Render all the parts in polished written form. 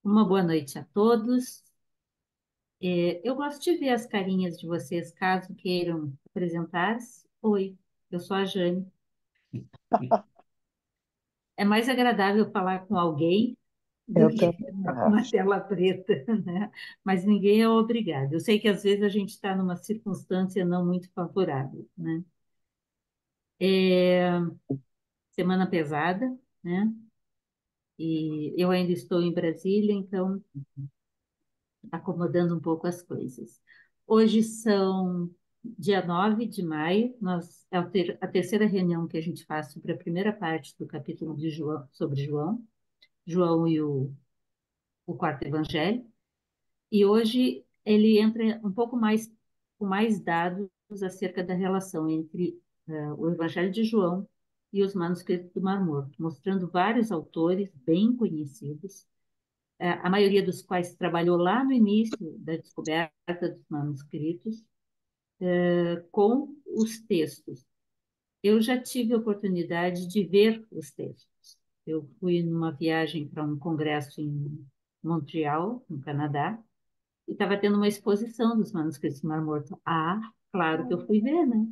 Uma boa noite a todos. Eu gosto de ver as carinhas de vocês, caso queiram apresentar-se. Oi, eu sou a Jane. É mais agradável falar com alguém do Eu que também com uma acho. tela preta, né? Mas ninguém é obrigado. Eu sei que às vezes a gente está numa circunstância não muito favorável, né? É semana pesada, né? E eu ainda estou em Brasília, então acomodando um pouco as coisas. Hoje são dia 9 de maio, é a terceira reunião que a gente faz sobre a primeira parte do capítulo de João, sobre João, João e o quarto evangelho. E hoje ele entra um pouco mais com mais dados acerca da relação entre o evangelho de João e os manuscritos do Mar Morto, mostrando vários autores bem conhecidos, a maioria dos quais trabalhou lá no início da descoberta dos manuscritos, com os textos. Eu já tive a oportunidade de ver os textos. Eu fui numa viagem para um congresso em Montreal, no Canadá, e estava tendo uma exposição dos manuscritos do Mar Morto. Ah, claro que eu fui ver, né?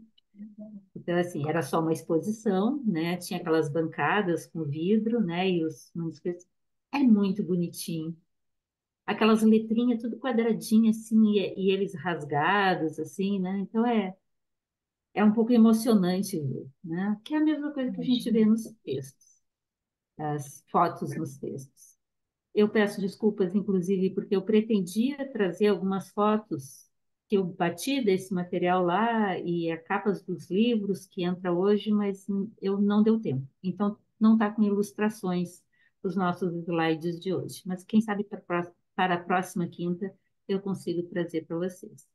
Então, assim, era só uma exposição, né? Tinha aquelas bancadas com vidro, né? E os manuscritos. É muito bonitinho, aquelas letrinhas tudo quadradinhas assim e eles rasgados assim, né? Então é um pouco emocionante ver, né? Que é a mesma coisa que a gente vê nos textos, as fotos nos textos. Eu peço desculpas, inclusive, porque eu pretendia trazer algumas fotos que eu bati desse material lá e a capas dos livros que entra hoje, mas eu não deu tempo. Então, não está com ilustrações os nossos slides de hoje. Mas quem sabe para a próxima quinta eu consigo trazer para vocês.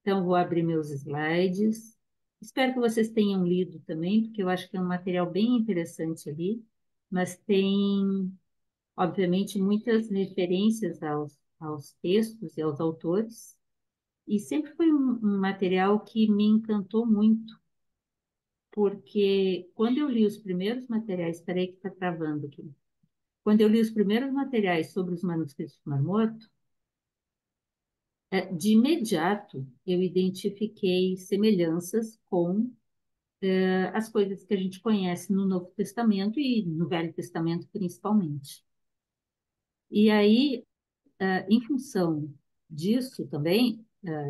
Então, vou abrir meus slides. Espero que vocês tenham lido também, porque eu acho que é um material bem interessante ali, mas tem obviamente, muitas referências aos textos e aos autores, e sempre foi um material que me encantou muito, porque quando eu li os primeiros materiais, espera que está travando aqui, quando eu li os primeiros materiais sobre os manuscritos do Mar Morto, de imediato eu identifiquei semelhanças com as coisas que a gente conhece no Novo Testamento e no Velho Testamento principalmente. E aí em função disso também,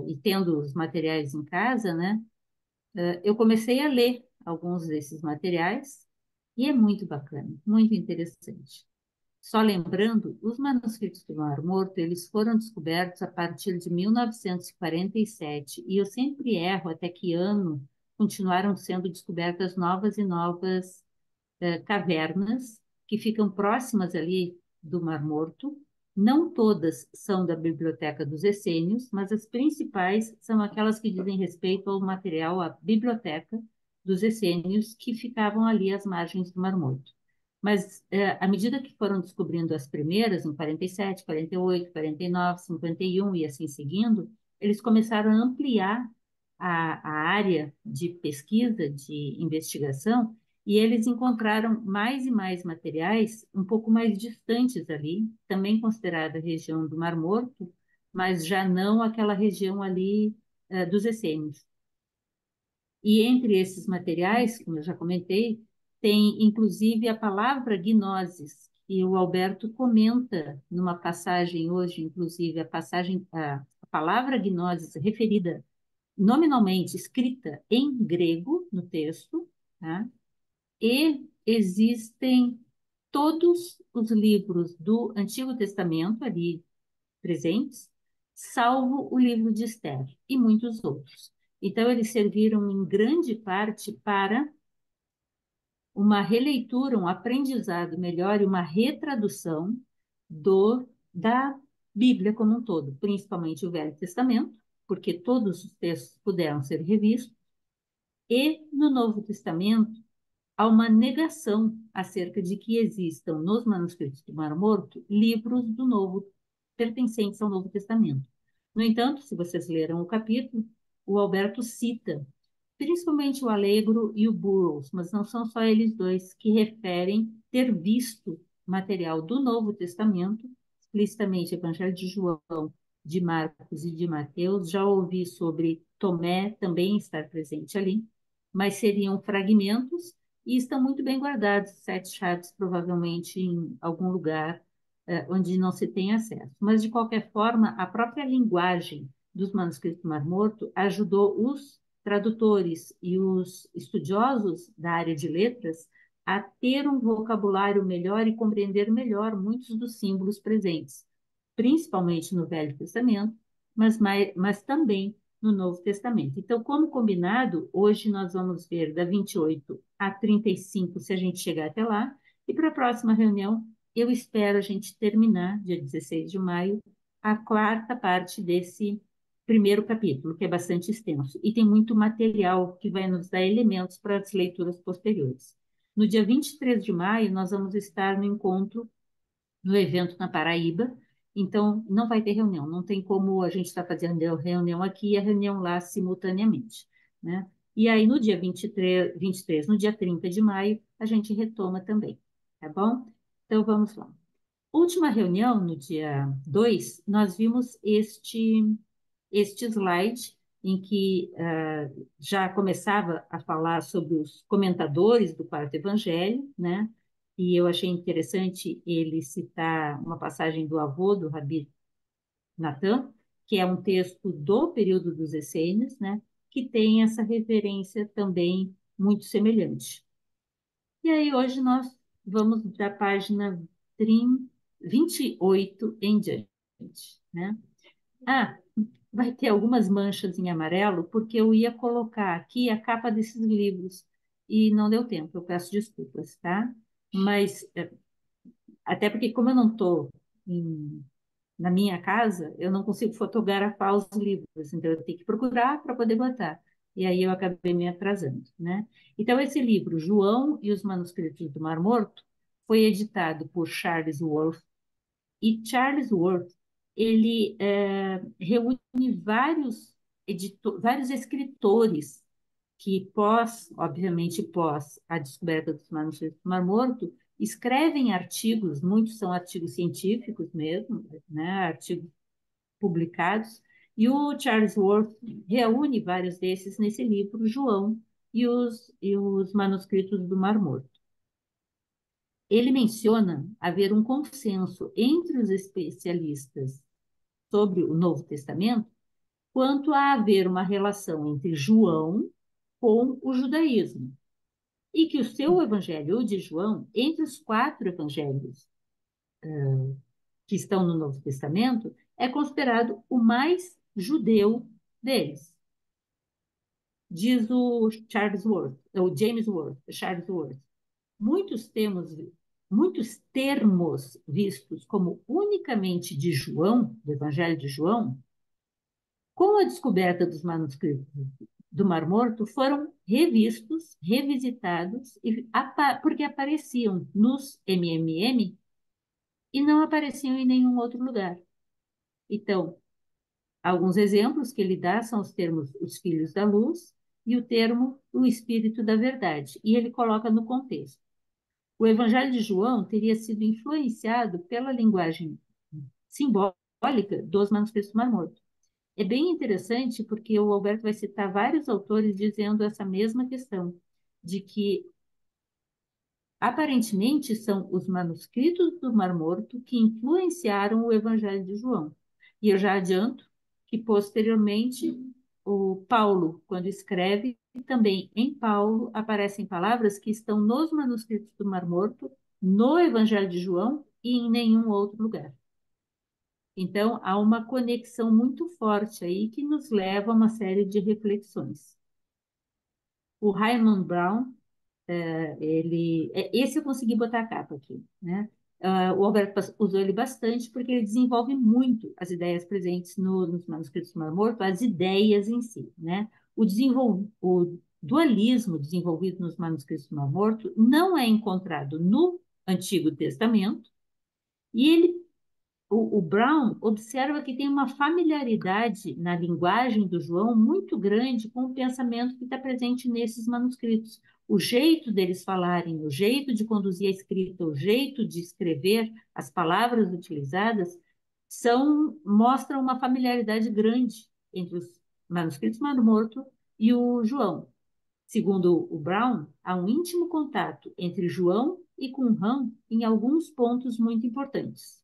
e tendo os materiais em casa, né, eu comecei a ler alguns desses materiais e é muito bacana, muito interessante. Só lembrando, os manuscritos do Mar Morto, eles foram descobertos a partir de 1947, e eu sempre erro até que ano continuaram sendo descobertas novas e novas cavernas que ficam próximas ali do Mar Morto. Não todas são da Biblioteca dos Essênios, mas as principais são aquelas que dizem respeito ao material, à Biblioteca dos Essênios, que ficavam ali às margens do Mar Morto. Mas, à medida que foram descobrindo as primeiras, em 47, 48, 49, 51 e assim seguindo, eles começaram a ampliar a área de pesquisa, de investigação, e eles encontraram mais e mais materiais um pouco mais distantes ali, também considerada região do Mar Morto, mas já não aquela região ali dos essênios. E entre esses materiais, como eu já comentei, tem inclusive a palavra gnoses, que o Alberto comenta numa passagem hoje, inclusive a palavra gnoses referida nominalmente escrita em grego no texto, tá? E existem todos os livros do Antigo Testamento ali presentes, salvo o livro de Esther e muitos outros. Então, eles serviram em grande parte para uma releitura, um aprendizado melhor e uma retradução da Bíblia como um todo, principalmente o Velho Testamento, porque todos os textos puderam ser revistos, e no Novo Testamento há uma negação acerca de que existam nos manuscritos do Mar Morto livros do Novo pertencentes ao Novo Testamento. No entanto, se vocês leram o capítulo, o Alberto cita principalmente o Allegro e o Burroughs, mas não são só eles dois que referem ter visto material do Novo Testamento, explicitamente Evangelho de João, de Marcos e de Mateus. Já ouvi sobre Tomé também estar presente ali, mas seriam fragmentos e estão muito bem guardados, 7 chaves, provavelmente em algum lugar onde não se tem acesso. Mas, de qualquer forma, a própria linguagem dos manuscritos do Mar Morto ajudou os tradutores e os estudiosos da área de letras a ter um vocabulário melhor e compreender melhor muitos dos símbolos presentes, principalmente no Velho Testamento, mas também no Novo Testamento. Então, como combinado, hoje nós vamos ver da 28 a 35, se a gente chegar até lá, e para a próxima reunião, eu espero a gente terminar, dia 16 de maio, a quarta parte desse primeiro capítulo, que é bastante extenso, e tem muito material que vai nos dar elementos para as leituras posteriores. No dia 23 de maio, nós vamos estar no encontro, no evento na Paraíba, então não vai ter reunião, não tem como a gente estar fazendo reunião aqui e a reunião lá simultaneamente, né? E aí, no dia 23, no dia 30 de maio, a gente retoma também, tá bom? Então, vamos lá. Última reunião, no dia 2, nós vimos este slide em que já começava a falar sobre os comentadores do quarto evangelho, né? E eu achei interessante ele citar uma passagem do avô do Rabi Natan, que é um texto do período dos essênios, né? Que tem essa referência também muito semelhante. E aí hoje nós vamos da página 28 em diante, né? Ah, vai ter algumas manchas em amarelo, porque eu ia colocar aqui a capa desses livros e não deu tempo, eu peço desculpas, tá? Mas, até porque como eu não estou na minha casa, eu não consigo fotografar os livros, então eu tenho que procurar para poder botar. E aí eu acabei me atrasando, né? Então, esse livro, João e os Manuscritos do Mar Morto, foi editado por Charles Worth, e Charles Worth, ele reúne vários escritores que obviamente pós a descoberta dos manuscritos do Mar Morto, escrevem artigos, muitos são artigos científicos mesmo, né, artigos publicados, e o Charles Worth reúne vários desses nesse livro, João e os Manuscritos do Mar Morto. Ele menciona haver um consenso entre os especialistas sobre o Novo Testamento quanto a haver uma relação entre João com o judaísmo, e que o seu evangelho, o de João, entre os 4 evangelhos que estão no Novo Testamento, é considerado o mais judeu deles. Diz o James Worth, Charles Worth. Muitos termos vistos como unicamente de João, do Evangelho de João, com a descoberta dos manuscritos do Mar Morto, foram revistos, revisitados, porque apareciam nos MMM e não apareciam em nenhum outro lugar. Então, alguns exemplos que ele dá são os termos os filhos da luz e o termo o espírito da verdade. E ele coloca no contexto. O Evangelho de João teria sido influenciado pela linguagem simbólica dos manuscritos do Mar Morto. É bem interessante porque o Alberto vai citar vários autores dizendo essa mesma questão, de que aparentemente são os manuscritos do Mar Morto que influenciaram o Evangelho de João. E eu já adianto que posteriormente o Paulo, quando escreve, também em Paulo aparecem palavras que estão nos manuscritos do Mar Morto, no Evangelho de João e em nenhum outro lugar. Então, há uma conexão muito forte aí que nos leva a uma série de reflexões. O Raymond Brown, esse eu consegui botar a capa aqui, né? O Alberto usou ele bastante porque ele desenvolve muito as ideias presentes nos manuscritos do Mar Morto, as ideias em si, né? O dualismo desenvolvido nos manuscritos do Mar Morto não é encontrado no Antigo Testamento, e o Brown observa que tem uma familiaridade na linguagem do João muito grande com o pensamento que está presente nesses manuscritos, o jeito deles falarem, o jeito de conduzir a escrita, o jeito de escrever, as palavras utilizadas, mostram uma familiaridade grande entre os manuscritos Mar Morto e o João. Segundo o Brown, há um íntimo contato entre João e Qumran em alguns pontos muito importantes.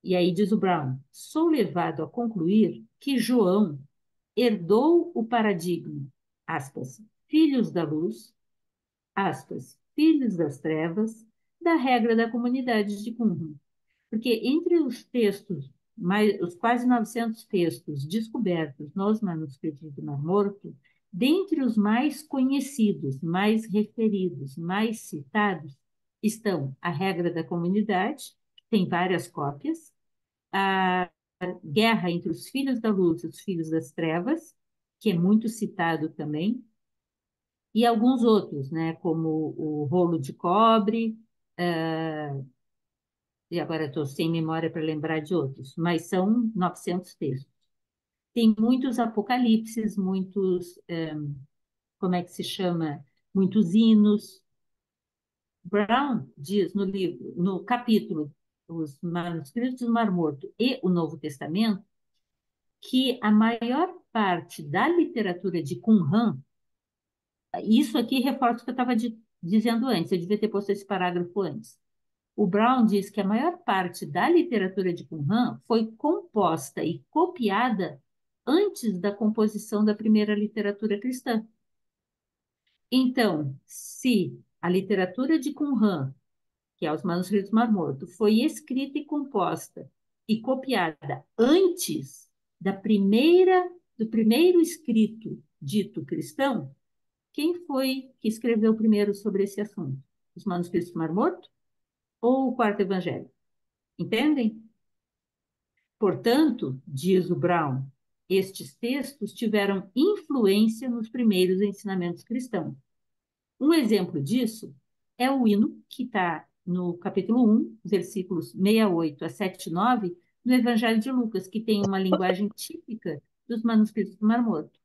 E aí diz o Brown, sou levado a concluir que João herdou o paradigma, aspas, filhos da luz, aspas, filhos das trevas, da regra da comunidade de Qumran. Porque entre os textos, os quase 900 textos descobertos nos manuscritos do Mar Morto, dentre os mais conhecidos, mais referidos, mais citados, estão a regra da comunidade, que tem várias cópias, a guerra entre os filhos da luz e os filhos das trevas, que é muito citado também, e alguns outros, né, como o rolo de cobre, e agora estou sem memória para lembrar de outros, mas são 900 textos. Tem muitos apocalipses, muitos, como é que se chama? Muitos hinos. Brown diz no livro, no capítulo Os Manuscritos do Mar Morto e o Novo Testamento, que a maior parte da literatura de Qumran, isso aqui reforça o que eu estava dizendo antes, eu devia ter posto esse parágrafo antes. O Brown diz que a maior parte da literatura de Qumran foi composta e copiada antes da composição da primeira literatura cristã. Então, se a literatura de Qumran, que é os manuscritos do Mar Morto, foi escrita e composta e copiada antes do primeiro escrito dito cristão, quem foi que escreveu primeiro sobre esse assunto? Os manuscritos do Mar Morto ou o quarto evangelho? Entendem? Portanto, diz o Brown, estes textos tiveram influência nos primeiros ensinamentos cristãos. Um exemplo disso é o hino que está no capítulo 1, versículos 68 a 79, do Evangelho de Lucas, que tem uma linguagem típica dos manuscritos do Mar Morto.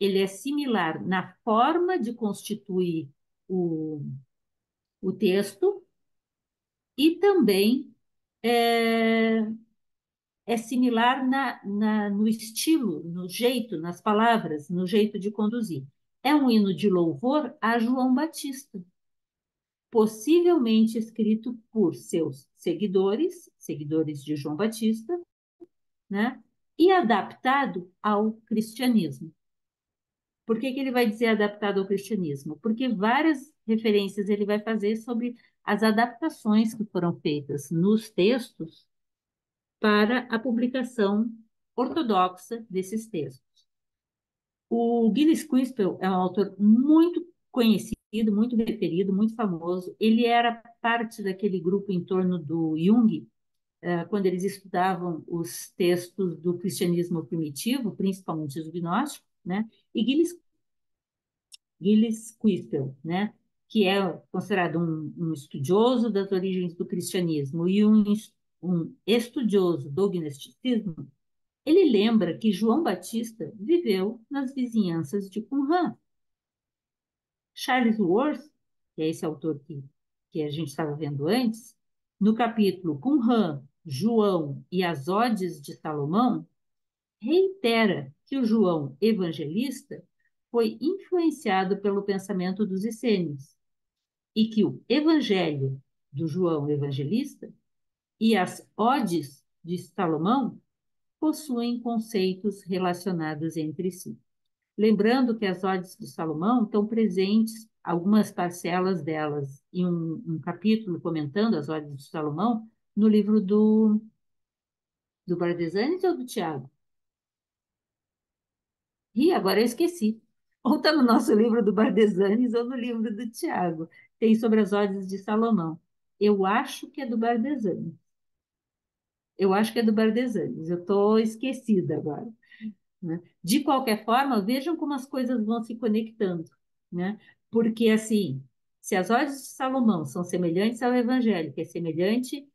Ele é similar na forma de constituir o texto e também é, é similar no estilo, no jeito, nas palavras, no jeito de conduzir. É um hino de louvor a João Batista, possivelmente escrito por seus seguidores, seguidores de João Batista, né? E adaptado ao cristianismo. Por que ele vai dizer adaptado ao cristianismo? Porque várias referências ele vai fazer sobre as adaptações que foram feitas nos textos para a publicação ortodoxa desses textos. O Gilles Quispel é um autor muito conhecido, muito referido, muito famoso. Ele era parte daquele grupo em torno do Jung, quando eles estudavam os textos do cristianismo primitivo, principalmente os gnósticos, né? E Gilles Quispel, né? Que é considerado um estudioso das origens do cristianismo e um estudioso do gnosticismo, ele lembra que João Batista viveu nas vizinhanças de Qumran. Charles Worth, que é esse autor que a gente estava vendo antes, no capítulo Qumran, João e as Odes de Salomão, reitera que o João evangelista foi influenciado pelo pensamento dos essênios e que o evangelho do João evangelista e as Odes de Salomão possuem conceitos relacionados entre si. Lembrando que as Odes de Salomão estão presentes, algumas parcelas delas, em um capítulo comentando as Odes de Salomão, no livro do Bardesanes ou do Tiago? E agora eu esqueci. Ou está no nosso livro do Bardesanes ou no livro do Tiago. Tem sobre as Odes de Salomão. Eu acho que é do Bardesanes. Eu acho que é do Bardesanes. Eu estou esquecida agora. Né? De qualquer forma, vejam como as coisas vão se conectando, né? Porque, assim, se as ordens de Salomão são semelhantes ao Evangelho, que é semelhante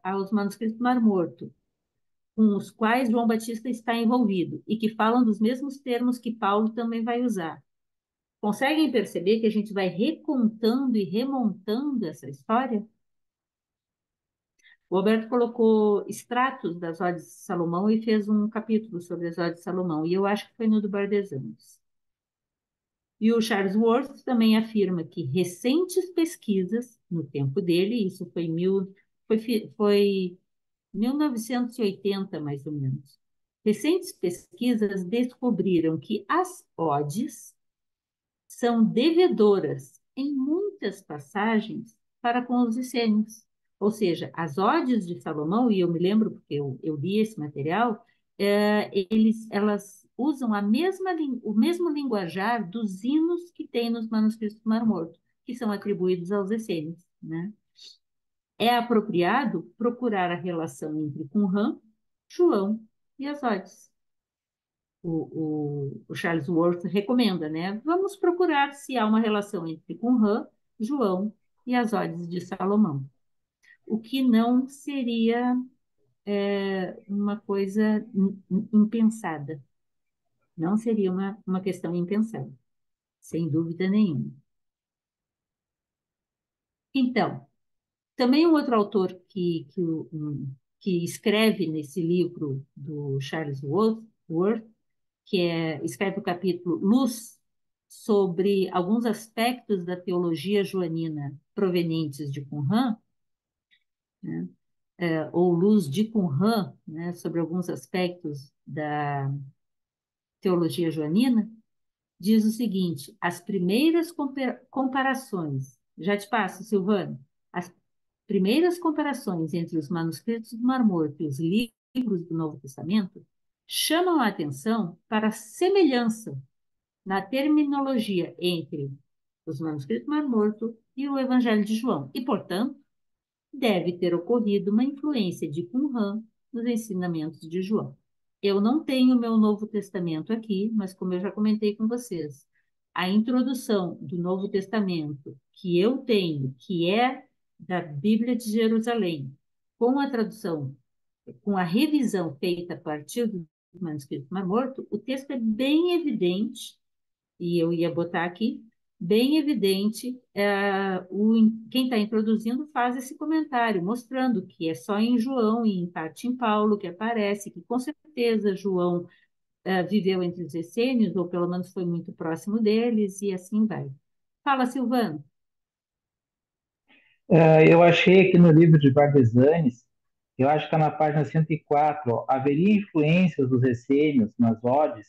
aos manuscritos do Mar Morto, com os quais João Batista está envolvido, e que falam dos mesmos termos que Paulo também vai usar, Conseguem perceber que a gente vai recontando e remontando essa história? O Alberto colocou extratos das Odes de Salomão e fez um capítulo sobre as Odes de Salomão, e eu acho que foi no do Bardesanes. E o Charles Worth também afirma que recentes pesquisas, no tempo dele, isso foi 1980, mais ou menos, recentes pesquisas descobriram que as odes são devedoras em muitas passagens para com os essênios. Ou seja, as odes de Salomão, e eu me lembro porque eu li esse material, elas usam o mesmo linguajar dos hinos que tem nos manuscritos do Mar Morto, que são atribuídos aos essênios, né? É apropriado procurar a relação entre Qumran, João e as odes. O Charles Worth recomenda, né? Vamos procurar se há uma relação entre Qumran, João e as odes de Salomão. O que não seria uma coisa impensada. Não seria uma questão impensada, sem dúvida nenhuma. Então, também um outro autor que escreve nesse livro do Charles Worth, escreve o capítulo Luz sobre alguns aspectos da teologia joanina provenientes de Qumran, né? Ou Luz de Qumran, né? Sobre alguns aspectos da teologia joanina, diz o seguinte: as primeiras comparações, já te passo, Silvano, as primeiras comparações entre os manuscritos do Mar Morto e os livros do Novo Testamento chamam a atenção para a semelhança na terminologia entre os manuscritos do Mar Morto e o Evangelho de João. E, portanto, deve ter ocorrido uma influência de Qumran nos ensinamentos de João. Eu não tenho o meu Novo Testamento aqui, mas como eu já comentei com vocês, a introdução do Novo Testamento que eu tenho, que é da Bíblia de Jerusalém, com a tradução, com a revisão feita a partir do manuscrito Mar Morto, o texto é bem evidente, e eu ia botar aqui, bem evidente, quem está introduzindo faz esse comentário, mostrando que é só em João e em parte em Paulo que aparece, que com certeza João viveu entre os essênios, ou pelo menos foi muito próximo deles, e assim vai. Fala, Silvano. Eu achei aqui no livro de Bardesanes, eu acho que está na página 104, ó, haveria influências dos essênios nas odes,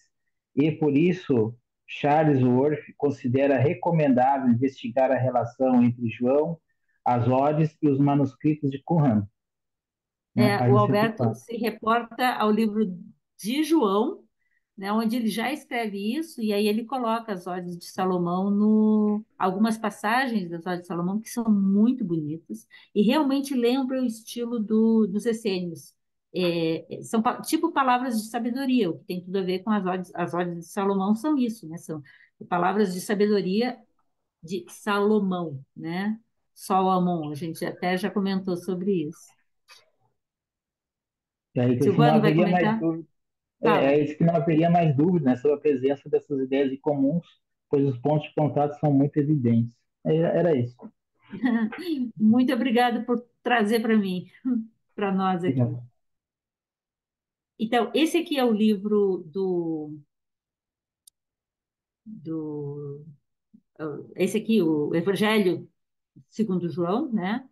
e por isso Charles Worth considera recomendável investigar a relação entre João, as odes e os manuscritos de Qumran, na O página Alberto 104. se reporta ao livro de João, né, onde ele já escreve isso, e aí ele coloca as Odes de Salomão algumas passagens das Odes de Salomão que são muito bonitas e realmente lembram o estilo dos essênios. São tipo palavras de sabedoria, o que tem tudo a ver com as Odes de Salomão são isso, né? São palavras de sabedoria de Salomão, né? Solomon, a gente até já comentou sobre isso. E aí, que assim, não Silvano vai haveria mais comentar? dúvida, Fala. é isso que não haveria mais dúvida, né, sobre a presença dessas ideias em comuns, pois os pontos de contato são muito evidentes. Era isso. Muito obrigada por trazer para mim, para nós aqui. Obrigado. Então, esse aqui é o livro do esse aqui, o Evangelho segundo João, né,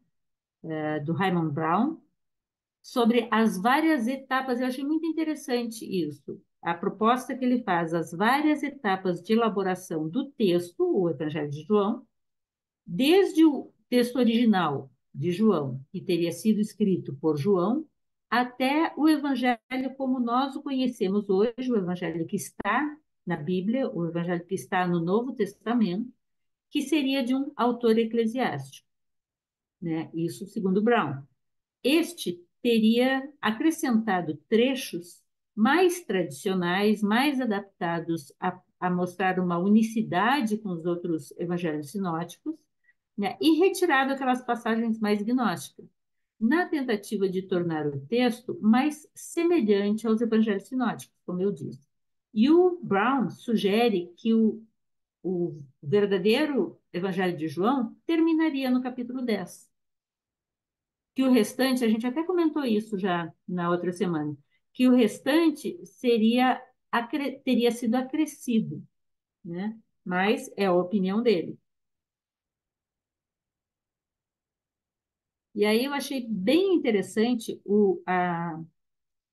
do Raymond Brown, sobre as várias etapas. Eu achei muito interessante isso. A proposta que ele faz, as várias etapas de elaboração do texto, o Evangelho de João, desde o texto original de João, que teria sido escrito por João, até o Evangelho como nós o conhecemos hoje, o Evangelho que está na Bíblia, o Evangelho que está no Novo Testamento, que seria de um autor eclesiástico, né? Isso segundo Brown. Este teria acrescentado trechos mais tradicionais, mais adaptados a mostrar uma unicidade com os outros evangelhos sinóticos, né, e retirado aquelas passagens mais gnósticas, na tentativa de tornar o texto mais semelhante aos evangelhos sinóticos, como eu disse. E o Brown sugere que o verdadeiro Evangelho de João terminaria no capítulo 10. Que o restante, a gente até comentou isso já na outra semana, que o restante teria sido acrescido, né? Mas é a opinião dele. E aí eu achei bem interessante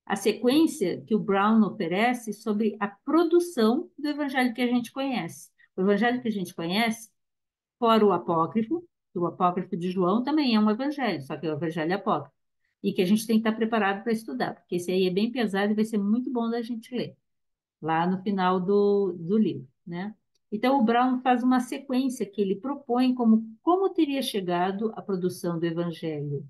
a sequência que o Brown oferece sobre a produção do evangelho que a gente conhece. O evangelho que a gente conhece, fora o apócrifo de João também é um evangelho, só que é um evangelho apócrifo. E que a gente tem que estar preparado para estudar, porque esse aí é bem pesado e vai ser muito bom da gente ler, lá no final do livro, né? Então, o Brown faz uma sequência que ele propõe como teria chegado a produção do evangelho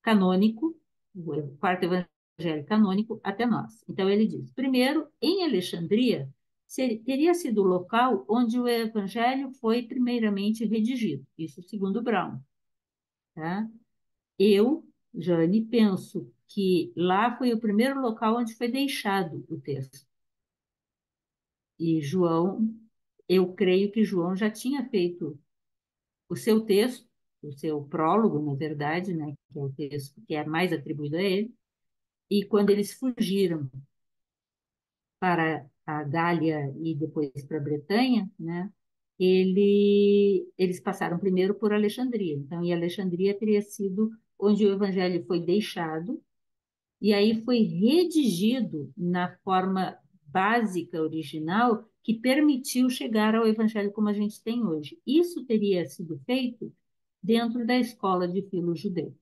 canônico, o quarto evangelho canônico, até nós. Então, ele diz: primeiro, em Alexandria, teria sido o local onde o evangelho foi primeiramente redigido, isso segundo Brown. Tá? Eu, Jane, penso que lá foi o primeiro local onde foi deixado o texto. E João, eu creio que João já tinha feito o seu texto, o seu prólogo, na verdade, né, que é o texto que é mais atribuído a ele, e quando eles fugiram para a Gália e depois para a Bretanha, né, eles passaram primeiro por Alexandria. Então, e Alexandria teria sido onde o evangelho foi deixado, e aí foi redigido na forma básica, original, que permitiu chegar ao evangelho como a gente tem hoje. Isso teria sido feito dentro da escola de filo-judeu,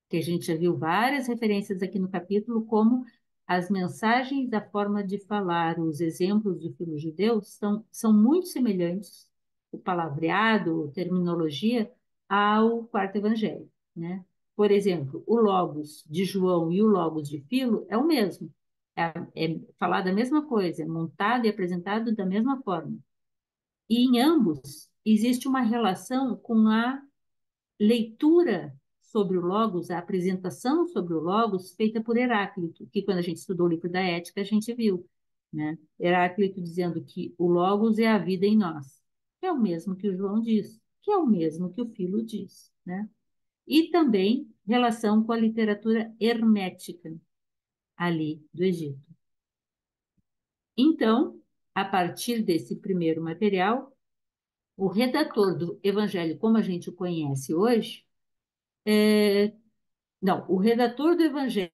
que a gente já viu várias referências aqui no capítulo, como as mensagens, a forma de falar, os exemplos do filo-judeu são muito semelhantes, o palavreado, a terminologia, ao quarto evangelho, né? Por exemplo, o Logos de João e o Logos de Filo é o mesmo. É falar da mesma coisa, é montado e apresentado da mesma forma. E em ambos existe uma relação com a leitura sobre o Logos, a apresentação sobre o Logos feita por Heráclito, que quando a gente estudou o livro da Ética, a gente viu, né? Heráclito dizendo que o Logos é a vida em nós, que é o mesmo que o João diz, que é o mesmo que o Filo diz, né? E também relação com a literatura hermética ali do Egito. Então, a partir desse primeiro material, o redator do Evangelho, como a gente o conhece hoje, não, o redator do Evangelho,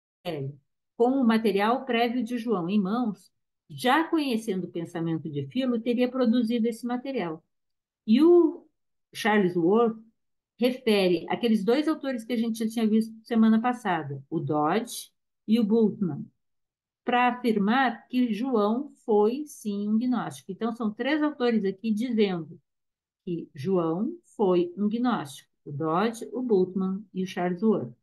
com o material prévio de João em mãos, já conhecendo o pensamento de Filo, teria produzido esse material. E o Charles Worth refere aqueles dois autores que a gente já tinha visto semana passada, o Dodge e o Bultmann, para afirmar que João foi, sim, um gnóstico. Então, são três autores aqui dizendo que João foi um gnóstico, o Dodge, o Bultmann e o Charles Worth.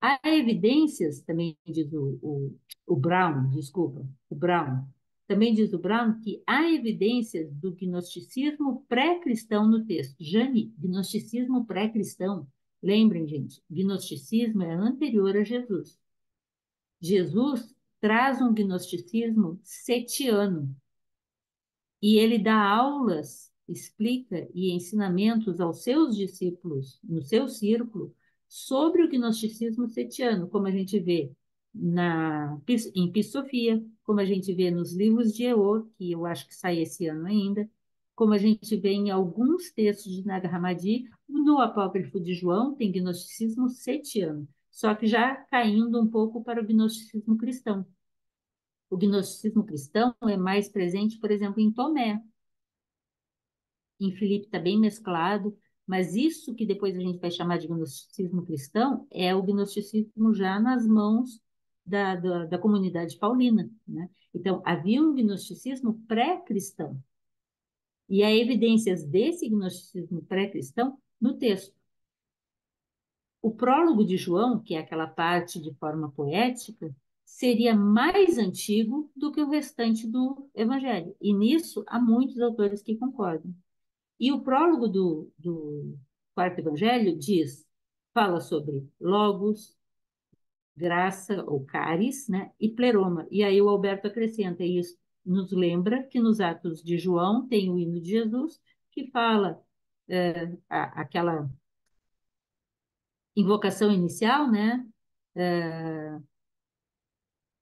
Há evidências, também diz o Brown, desculpa, o Brown, também diz o Brown que há evidências do gnosticismo pré-cristão no texto. Jane, gnosticismo pré-cristão. Lembrem, gente, gnosticismo é anterior a Jesus. Jesus traz um gnosticismo setiano, e ele dá aulas, explica e ensinamentos aos seus discípulos, no seu círculo, sobre o gnosticismo setiano, como a gente vê em Pisofia, como a gente vê nos livros de Eor, que eu acho que sai esse ano ainda, como a gente vê em alguns textos de Nag Hammadi, no Apócrifo de João tem gnosticismo setiano, só que já caindo um pouco para o gnosticismo cristão. O gnosticismo cristão é mais presente, por exemplo, em Tomé. Em Filipe está bem mesclado, mas isso que depois a gente vai chamar de gnosticismo cristão é o gnosticismo já nas mãos da comunidade paulina, né? Então, havia um gnosticismo pré-cristão. E há evidências desse gnosticismo pré-cristão no texto. O prólogo de João, que é aquela parte de forma poética, seria mais antigo do que o restante do Evangelho. E nisso há muitos autores que concordam. E o prólogo do quarto Evangelho fala sobre logos, graça ou caris, né, e pleroma. E aí o Alberto acrescenta isso, nos lembra que nos Atos de João tem o hino de Jesus que fala aquela invocação inicial, né?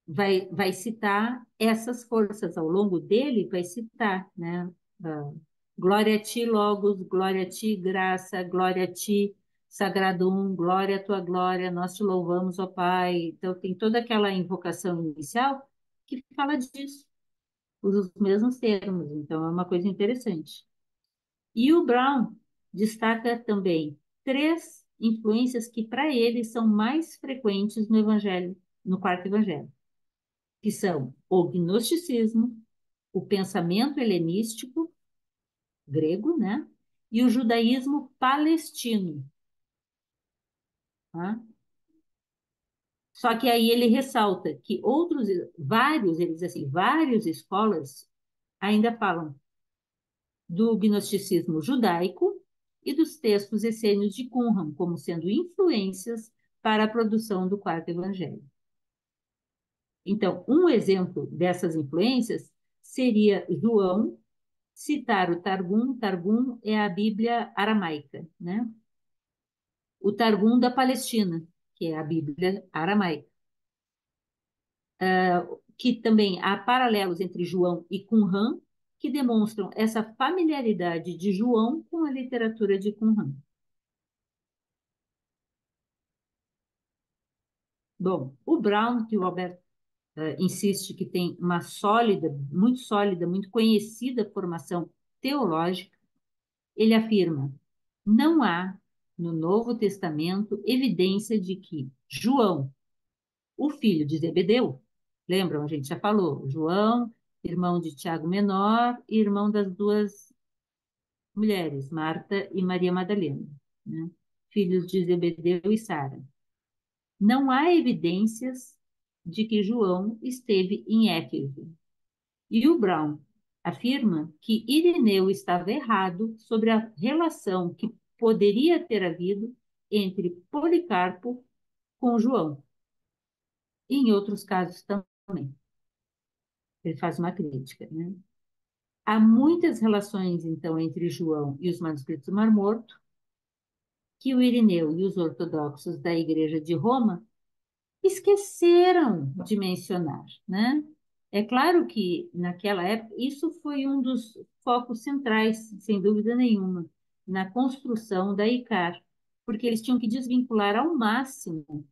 Vai citar essas forças ao longo dele, vai citar, né? Ah, glória a ti, Logos, glória a ti, graça, glória a ti, Sagradum, glória à tua glória, nós te louvamos, ó Pai. Então, tem toda aquela invocação inicial que fala disso, usa os mesmos termos, então é uma coisa interessante. E o Brown destaca também três influências que, para ele, são mais frequentes no Evangelho, no quarto Evangelho, que são o gnosticismo, o pensamento helenístico, grego, né? E o judaísmo palestino. Tá? Só que aí ele ressalta que vários, ele diz assim, várias escolas ainda falam do gnosticismo judaico e dos textos essênios de Qumran como sendo influências para a produção do quarto evangelho. Então, um exemplo dessas influências seria João citar o Targum. Targum é a Bíblia aramaica, né? O Targum da Palestina, que é a Bíblia aramaica. Que também há paralelos entre João e Qumran, que demonstram essa familiaridade de João com a literatura de Qumran. Bom, o Brown, que o Albert insiste que tem uma sólida, muito conhecida formação teológica, ele afirma: não há no Novo Testamento evidência de que João, o filho de Zebedeu, lembram, a gente já falou, João, irmão de Tiago Menor e irmão das duas mulheres, Marta e Maria Madalena, né? Filhos de Zebedeu e Sara. Não há evidências de que João esteve em Éfeso. E o Brown afirma que Ireneu estava errado sobre a relação que poderia ter havido entre Policarpo com João. E em outros casos também. Ele faz uma crítica, né? Há muitas relações, então, entre João e os manuscritos do Mar Morto, que o Ireneu e os ortodoxos da Igreja de Roma esqueceram de mencionar, né? É claro que, naquela época, isso foi um dos focos centrais, sem dúvida nenhuma, na construção da ICAR, porque eles tinham que desvincular ao máximo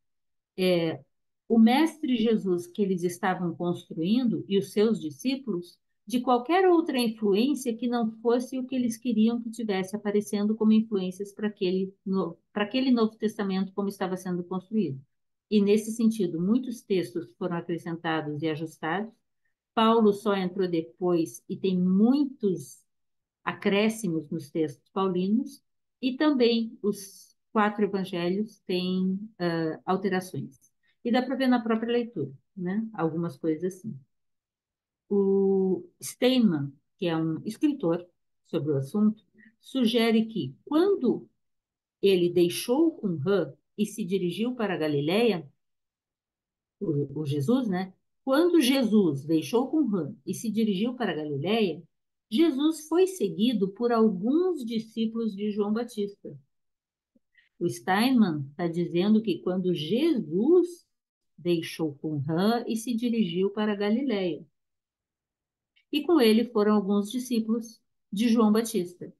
o Mestre Jesus que eles estavam construindo e os seus discípulos de qualquer outra influência que não fosse o que eles queriam que tivesse aparecendo como influências para aquele Novo Testamento como estava sendo construído. E, nesse sentido, muitos textos foram acrescentados e ajustados. Paulo só entrou depois e tem muitos acréscimos nos textos paulinos, e também os quatro evangelhos têm alterações. E dá para ver na própria leitura, né? Algumas coisas assim. O Steinman, que é um escritor sobre o assunto, sugere que, quando ele deixou Qumran e se dirigiu para a Galileia, o Jesus, né? Quando Jesus deixou Qumran e se dirigiu para a Galileia, Jesus foi seguido por alguns discípulos de João Batista. O Steinman está dizendo que quando Jesus deixou Qumran e se dirigiu para a Galileia, e com ele foram alguns discípulos de João Batista.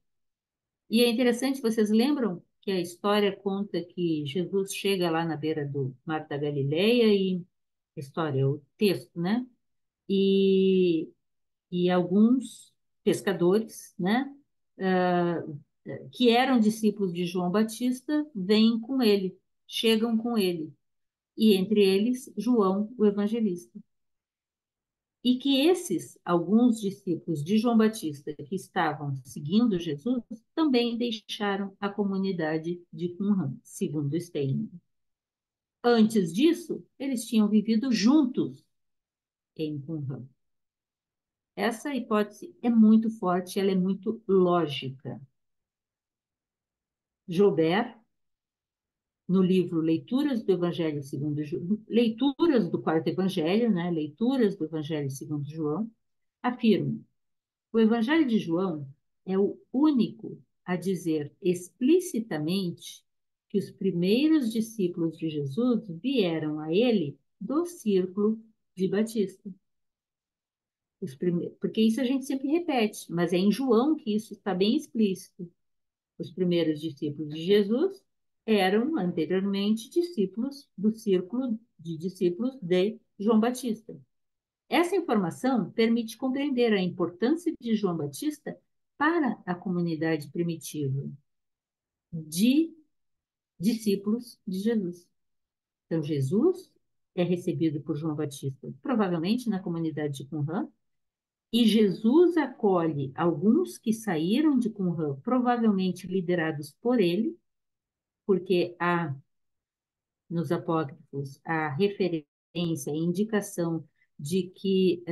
E é interessante, vocês lembram que a história conta que Jesus chega lá na beira do Mar da Galileia e história, o texto, né? E, e alguns pescadores, né? Que eram discípulos de João Batista, vêm com ele, chegam com ele. E entre eles, João, o evangelista. E que esses, alguns discípulos de João Batista que estavam seguindo Jesus, também deixaram a comunidade de Qumran, segundo Steiner. Antes disso, eles tinham vivido juntos em Qumran. Essa hipótese é muito forte, ela é muito lógica. Joubert, no livro Leituras do Evangelho segundo Leituras do Quarto Evangelho, né? Leituras do Evangelho segundo João, Afirmo, o Evangelho de João é o único a dizer explicitamente que os primeiros discípulos de Jesus vieram a ele do círculo de Batista. Porque isso a gente sempre repete, mas é em João que isso está bem explícito. Os primeiros discípulos de Jesus eram anteriormente discípulos do círculo de discípulos de João Batista. Essa informação permite compreender a importância de João Batista para a comunidade primitiva de discípulos de Jesus. Então, Jesus é recebido por João Batista, provavelmente na comunidade de Qumran, e Jesus acolhe alguns que saíram de Qumran, provavelmente liderados por ele, porque há nos apócrifos a referência, a indicação de que,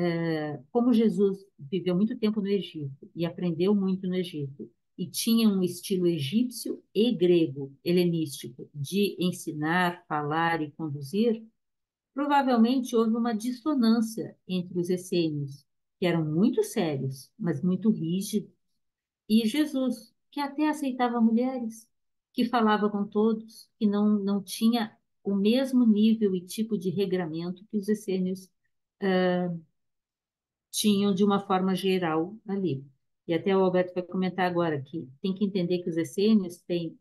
como Jesus viveu muito tempo no Egito e aprendeu muito no Egito, e tinha um estilo egípcio e grego, helenístico, de ensinar, falar e conduzir, provavelmente houve uma dissonância entre os essênios, que eram muito sérios, mas muito rígidos, e Jesus, que até aceitava mulheres, que falava com todos, que não tinha o mesmo nível e tipo de regramento que os essênios tinham de uma forma geral ali. E até o Alberto vai comentar agora que tem que entender que os essênios têm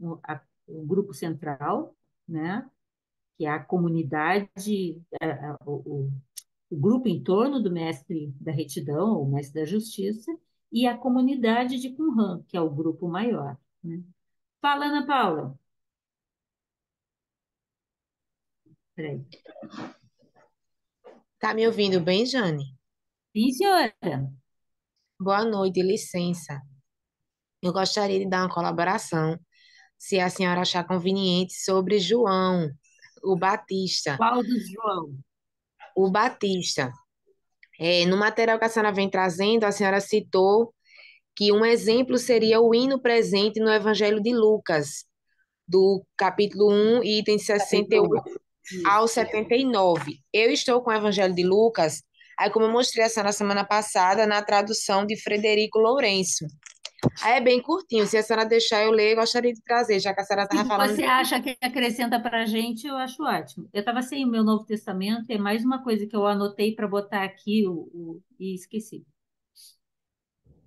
o grupo central, né, que é a comunidade, o grupo em torno do mestre da retidão, ou mestre da justiça, e a comunidade de Qumran, que é o grupo maior, né? Fala, Ana Paula. Peraí. Tá me ouvindo bem, Jane? Sim, senhora. Boa noite, licença. Eu gostaria de dar uma colaboração, se a senhora achar conveniente, sobre João, o Batista. Qual dos João? O Batista. No material que a senhora vem trazendo, a senhora citou que um exemplo seria o hino presente no Evangelho de Lucas, do capítulo 1, itens 68 ao Isso. 79. Eu estou com o Evangelho de Lucas, aí como eu mostrei a senhora semana passada, na tradução de Frederico Lourenço. Aí é bem curtinho, se a senhora deixar eu ler, eu gostaria de trazer, já que a senhora Se estava falando. você acha que acrescenta para a gente, eu acho ótimo. Eu estava sem o meu Novo Testamento, é mais uma coisa que eu anotei para botar aqui e esqueci.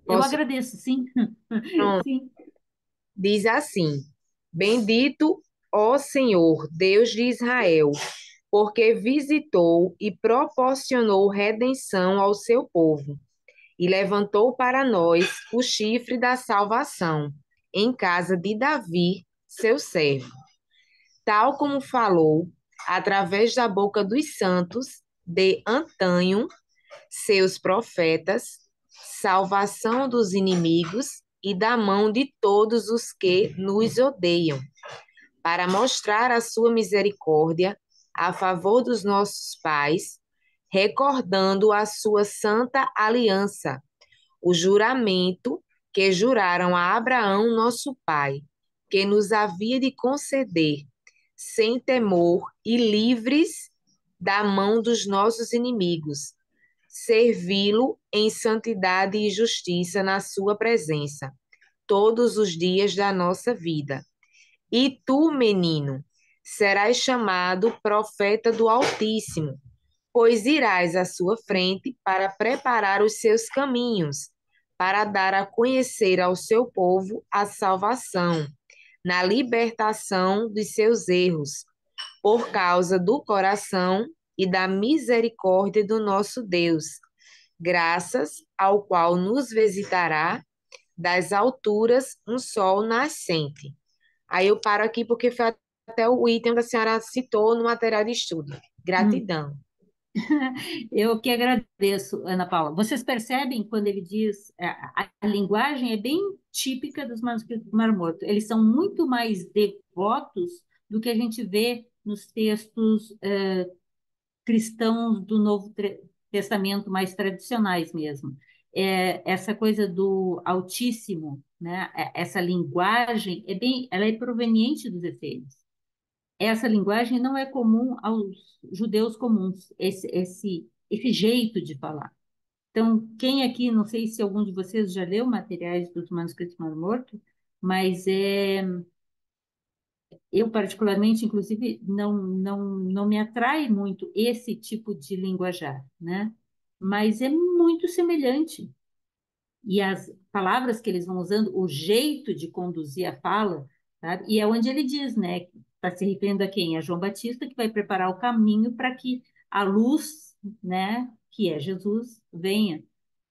Eu Posso? agradeço, sim. Pronto. Sim. Diz assim: Bendito, ó Senhor, Deus de Israel, porque visitou e proporcionou redenção ao seu povo, e levantou para nós o chifre da salvação, em casa de Davi, seu servo, tal como falou, através da boca dos santos de antanho, seus profetas, salvação dos inimigos e da mão de todos os que nos odeiam, para mostrar a sua misericórdia a favor dos nossos pais, recordando a sua santa aliança, o juramento que juraram a Abraão, nosso pai, que nos havia de conceder, sem temor e livres da mão dos nossos inimigos, servi-lo em santidade e justiça na sua presença, todos os dias da nossa vida. E tu, menino, serás chamado profeta do Altíssimo, pois irás à sua frente para preparar os seus caminhos, para dar a conhecer ao seu povo a salvação, na libertação dos seus erros, por causa do coração e da misericórdia do nosso Deus, graças ao qual nos visitará das alturas um sol nascente. Aí eu paro aqui porque foi até o item que a senhora citou no material de estudo. Hum. Gratidão. Eu que agradeço, Ana Paula. Vocês percebem quando ele diz, a linguagem é bem típica dos manuscritos do Mar Morto. Eles são muito mais devotos do que a gente vê nos textos cristãos do Testamento mais tradicionais mesmo. Essa coisa do Altíssimo, né? Essa linguagem ela é proveniente dos efeitos. Essa linguagem não é comum aos judeus comuns, esse jeito de falar. Então, quem aqui, não sei se algum de vocês já leu materiais dos manuscritos Mar Morto, mas eu particularmente, inclusive, não me atrai muito esse tipo de linguajar, né? Mas é muito semelhante. E as palavras que eles vão usando, o jeito de conduzir a fala, sabe? E é onde ele diz, né? Está se referindo a quem? A João Batista, que vai preparar o caminho para que a luz, né, que é Jesus, venha.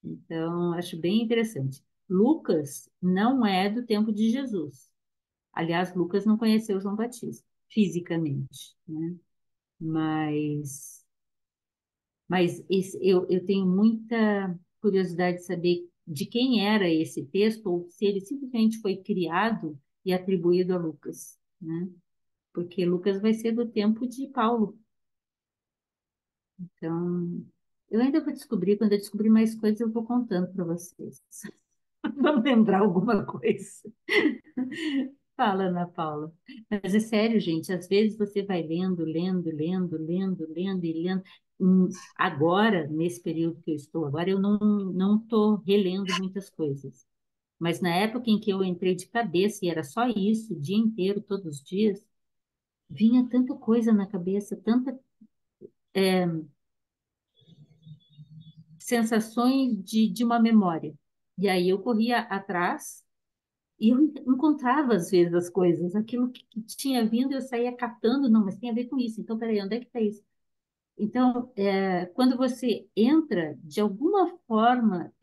Então, acho bem interessante. Lucas não é do tempo de Jesus. Aliás, Lucas não conheceu João Batista fisicamente, né? Mas, eu tenho muita curiosidade de saber de quem era esse texto, ou se ele simplesmente foi criado e atribuído a Lucas, né? Porque Lucas vai ser do tempo de Paulo. Então, eu ainda vou descobrir, quando eu descobrir mais coisas, eu vou contando para vocês. Vamos lembrar alguma coisa. Fala, Ana Paula. Mas é sério, gente, às vezes você vai lendo, lendo, lendo, lendo, lendo e lendo. Agora, nesse período que eu estou agora, eu não estou relendo muitas coisas. Mas na época em que eu entrei de cabeça e era só isso, o dia inteiro, todos os dias, vinha tanta coisa na cabeça, tanta sensações de uma memória. E aí eu corria atrás e eu encontrava, às vezes, as coisas, aquilo que tinha vindo, eu saía catando, não, mas tem a ver com isso, então, peraí, onde é que está isso? Então, quando você entra, de alguma forma,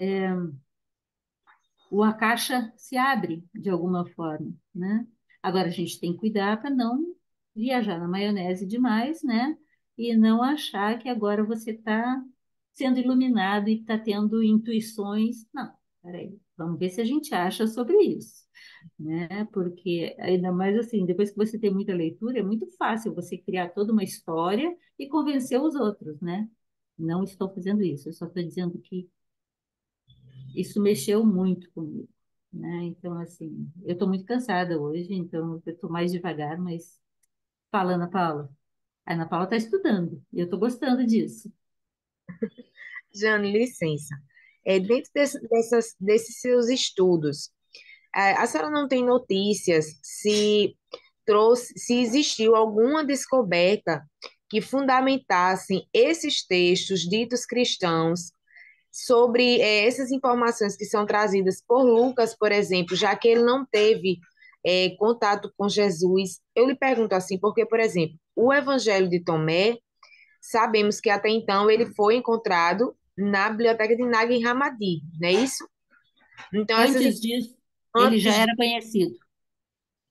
a caixa se abre, de alguma forma, né? Agora, a gente tem que cuidar para não viajar na maionese demais, né? E não achar que agora você está sendo iluminado e está tendo intuições. Não, peraí, vamos ver se a gente acha sobre isso, né? Porque ainda mais assim, depois que você tem muita leitura, é muito fácil você criar toda uma história e convencer os outros, né? Não estou fazendo isso, eu só estou dizendo que isso mexeu muito comigo, né? Então, assim, eu estou muito cansada hoje, então eu estou mais devagar, mas fala, Ana Paula. A Ana Paula está estudando e eu estou gostando disso. Jane, licença. Dentro desses seus estudos, a senhora não tem notícias se existiu alguma descoberta que fundamentassem esses textos ditos cristãos sobre essas informações que são trazidas por Lucas, por exemplo, já que ele não teve contato com Jesus. Eu lhe pergunto assim, porque, por exemplo, o Evangelho de Tomé, sabemos que até então ele foi encontrado na biblioteca de Nag Hammadi, não é isso? Então, Antes disso, ele já antes era conhecido.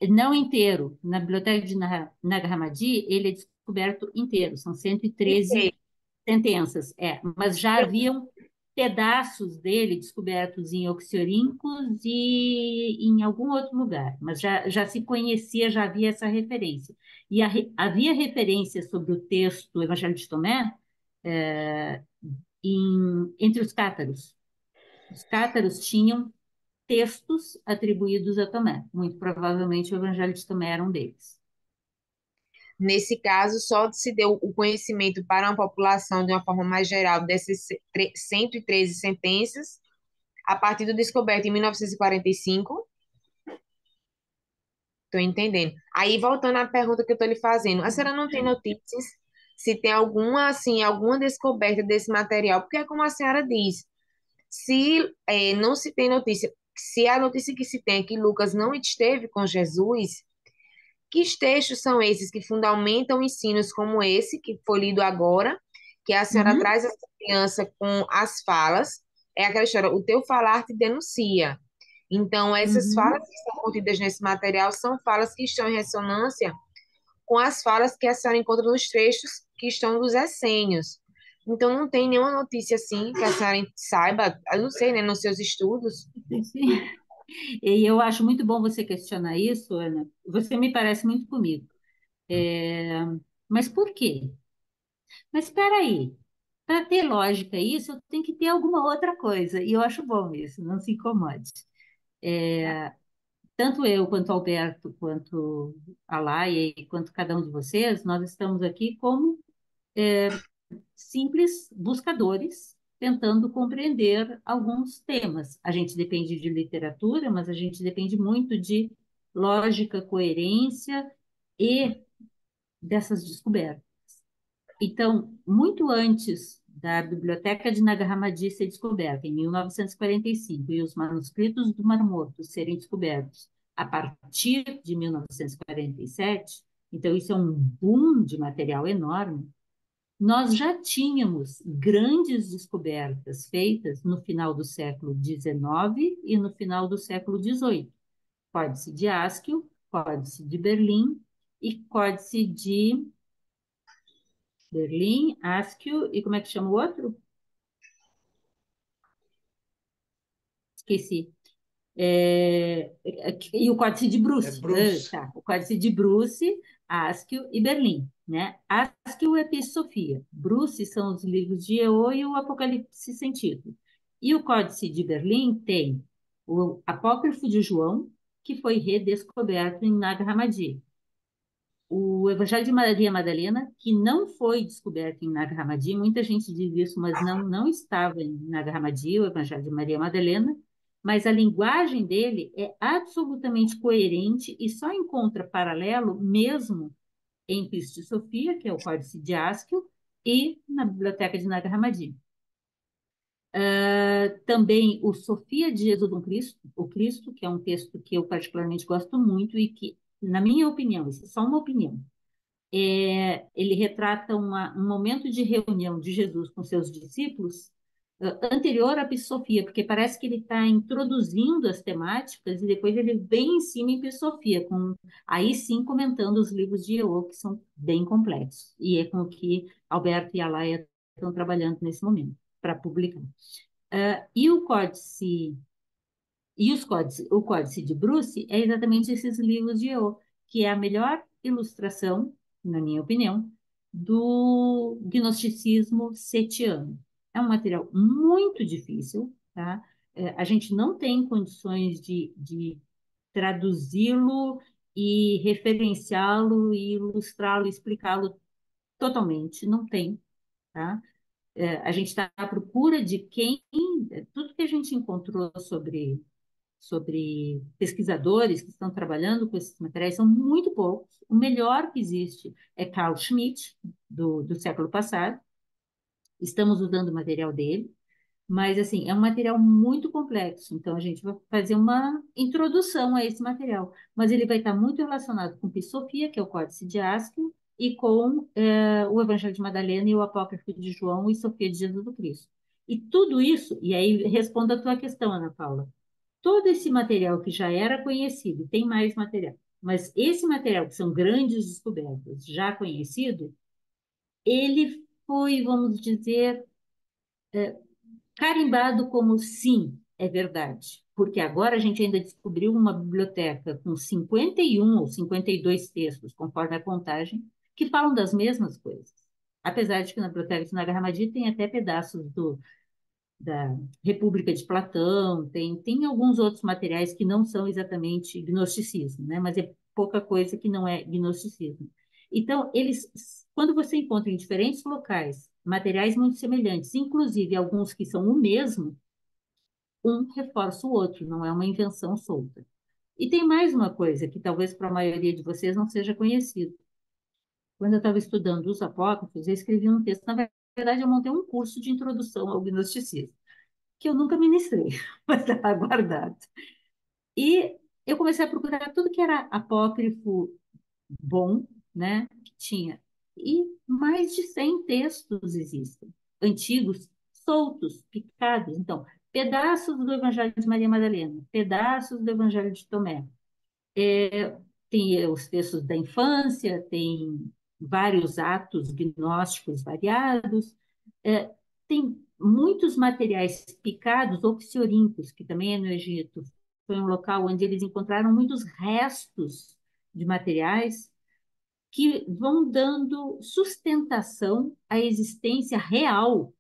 Não inteiro. Na biblioteca de Nag Hammadi, ele é descoberto inteiro. São 113 de sentenças, mas já haviam pedaços dele descobertos em Oxirríncos e em algum outro lugar, mas já se conhecia, já havia essa referência. E havia referência sobre o texto do Evangelho de Tomé entre os cátaros. Os cátaros tinham textos atribuídos a Tomé. Muito provavelmente o Evangelho de Tomé era um deles. Nesse caso, só se deu o conhecimento para uma população de uma forma mais geral dessas 113 sentenças a partir do descoberto em 1945. Estou entendendo. Aí, voltando à pergunta que eu estou lhe fazendo, a senhora não tem notícias se tem alguma, assim, alguma descoberta desse material? Porque, é como a senhora diz, se não se tem notícia, se a notícia que se tem é que Lucas não esteve com Jesus, que textos são esses que fundamentam ensinos como esse, que foi lido agora, que a senhora Uhum, traz essa criança com as falas? É aquela história, o teu falar te denuncia. Então, essas falas uhum. que estão contidas nesse material são falas que estão em ressonância com as falas que a senhora encontra nos trechos que estão dos essênios. Então, não tem nenhuma notícia assim que a senhora saiba, eu não sei, né, nos seus estudos. Sim, sim. E eu acho muito bom você questionar isso, Ana. Você me parece muito comigo. É, Mas por quê? Mas espera aí. Para ter lógica isso, eu tenho que ter alguma outra coisa. E eu acho bom isso, não se incomode. Tanto eu, quanto Alberto, quanto a Laia e quanto cada um de vocês, nós estamos aqui como simples buscadores tentando compreender alguns temas. A gente depende de literatura, mas a gente depende muito de lógica, coerência e dessas descobertas. Então, muito antes da Biblioteca de Nag Hammadi ser descoberta, em 1945, e os manuscritos do Mar Morto serem descobertos a partir de 1947, então isso é um boom de material enorme, nós já tínhamos grandes descobertas feitas no final do século XIX e no final do século XVIII. Códice de Askew, Códice de Berlim e Códice de Berlim, Askew e como é que chama o outro? Esqueci. E o Códice de Bruce. Bruce. Tá, o Códice de Bruce, Askew e Berlim, né? Askew é Episofia, Bruce são os livros de Eo e o Apocalipse Sem Título. E o Códice de Berlim tem o Apócrifo de João, que foi redescoberto em Nag Hammadi. O Evangelho de Maria Madalena, que não foi descoberto em Nag Hammadi, muita gente diz isso, mas não estava em Nag Hammadi, o Evangelho de Maria Madalena, mas a linguagem dele é absolutamente coerente e só encontra paralelo mesmo em Cristo e Sofia, que é o Códice de Askew, e na Biblioteca de Nag Hammadi. Também o Sofia de Jesus no Cristo, o Cristo, que é um texto que eu particularmente gosto muito e que, na minha opinião, isso é só uma opinião, ele retrata um momento de reunião de Jesus com seus discípulos anterior à Episofia, porque parece que ele está introduzindo as temáticas e depois ele vem em cima em Episofia, aí sim comentando os livros de Eo, que são bem complexos, e é com o que Alberto e Alaia estão trabalhando nesse momento para publicar. E o Códice o Códice de Bruce é exatamente esses livros de Eo, que é a melhor ilustração, na minha opinião, do gnosticismo setiano. É um material muito difícil, tá? A gente não tem condições de traduzi-lo e referenciá-lo e ilustrá-lo, explicá-lo totalmente, não tem, tá? A gente está à procura de tudo que a gente encontrou sobre pesquisadores que estão trabalhando com esses materiais são muito poucos. O melhor que existe é Carl Schmitt, do século passado. Estamos usando o material dele, mas assim, é um material muito complexo, então a gente vai fazer uma introdução a esse material, mas ele vai estar muito relacionado com Pisofia, que é o Códice de Askew, e com o Evangelho de Madalena e o Apócrifo de João e Sofia de Jesus do Cristo. E tudo isso, e aí respondo a tua questão, Ana Paula, todo esse material que já era conhecido, tem mais material, mas esse material, que são grandes descobertas, já conhecido, ele foi, vamos dizer, carimbado como sim, é verdade. Porque agora a gente ainda descobriu uma biblioteca com 51 ou 52 textos, conforme a contagem, que falam das mesmas coisas. Apesar de que na biblioteca de Nag Hammadi tem até pedaços da República de Platão, tem alguns outros materiais que não são exatamente gnosticismo, né? Mas é pouca coisa que não é gnosticismo. Então, quando você encontra em diferentes locais materiais muito semelhantes, inclusive alguns que são o mesmo, um reforça o outro, não é uma invenção solta. E tem mais uma coisa que talvez para a maioria de vocês não seja conhecido. Quando eu estava estudando os apócrifos, eu escrevi um texto, na verdade, eu montei um curso de introdução ao gnosticismo que eu nunca ministrei, mas estava guardado. E eu comecei a procurar tudo que era apócrifo bom, né, que tinha. E mais de 100 textos existem, antigos, soltos, picados. Então, pedaços do Evangelho de Maria Madalena, pedaços do Evangelho de Tomé. Tem os textos da infância, tem vários atos gnósticos variados, tem muitos materiais picados ou psiorhíncos, que também é no Egito. Foi um local onde eles encontraram muitos restos de materiais que vão dando sustentação à existência real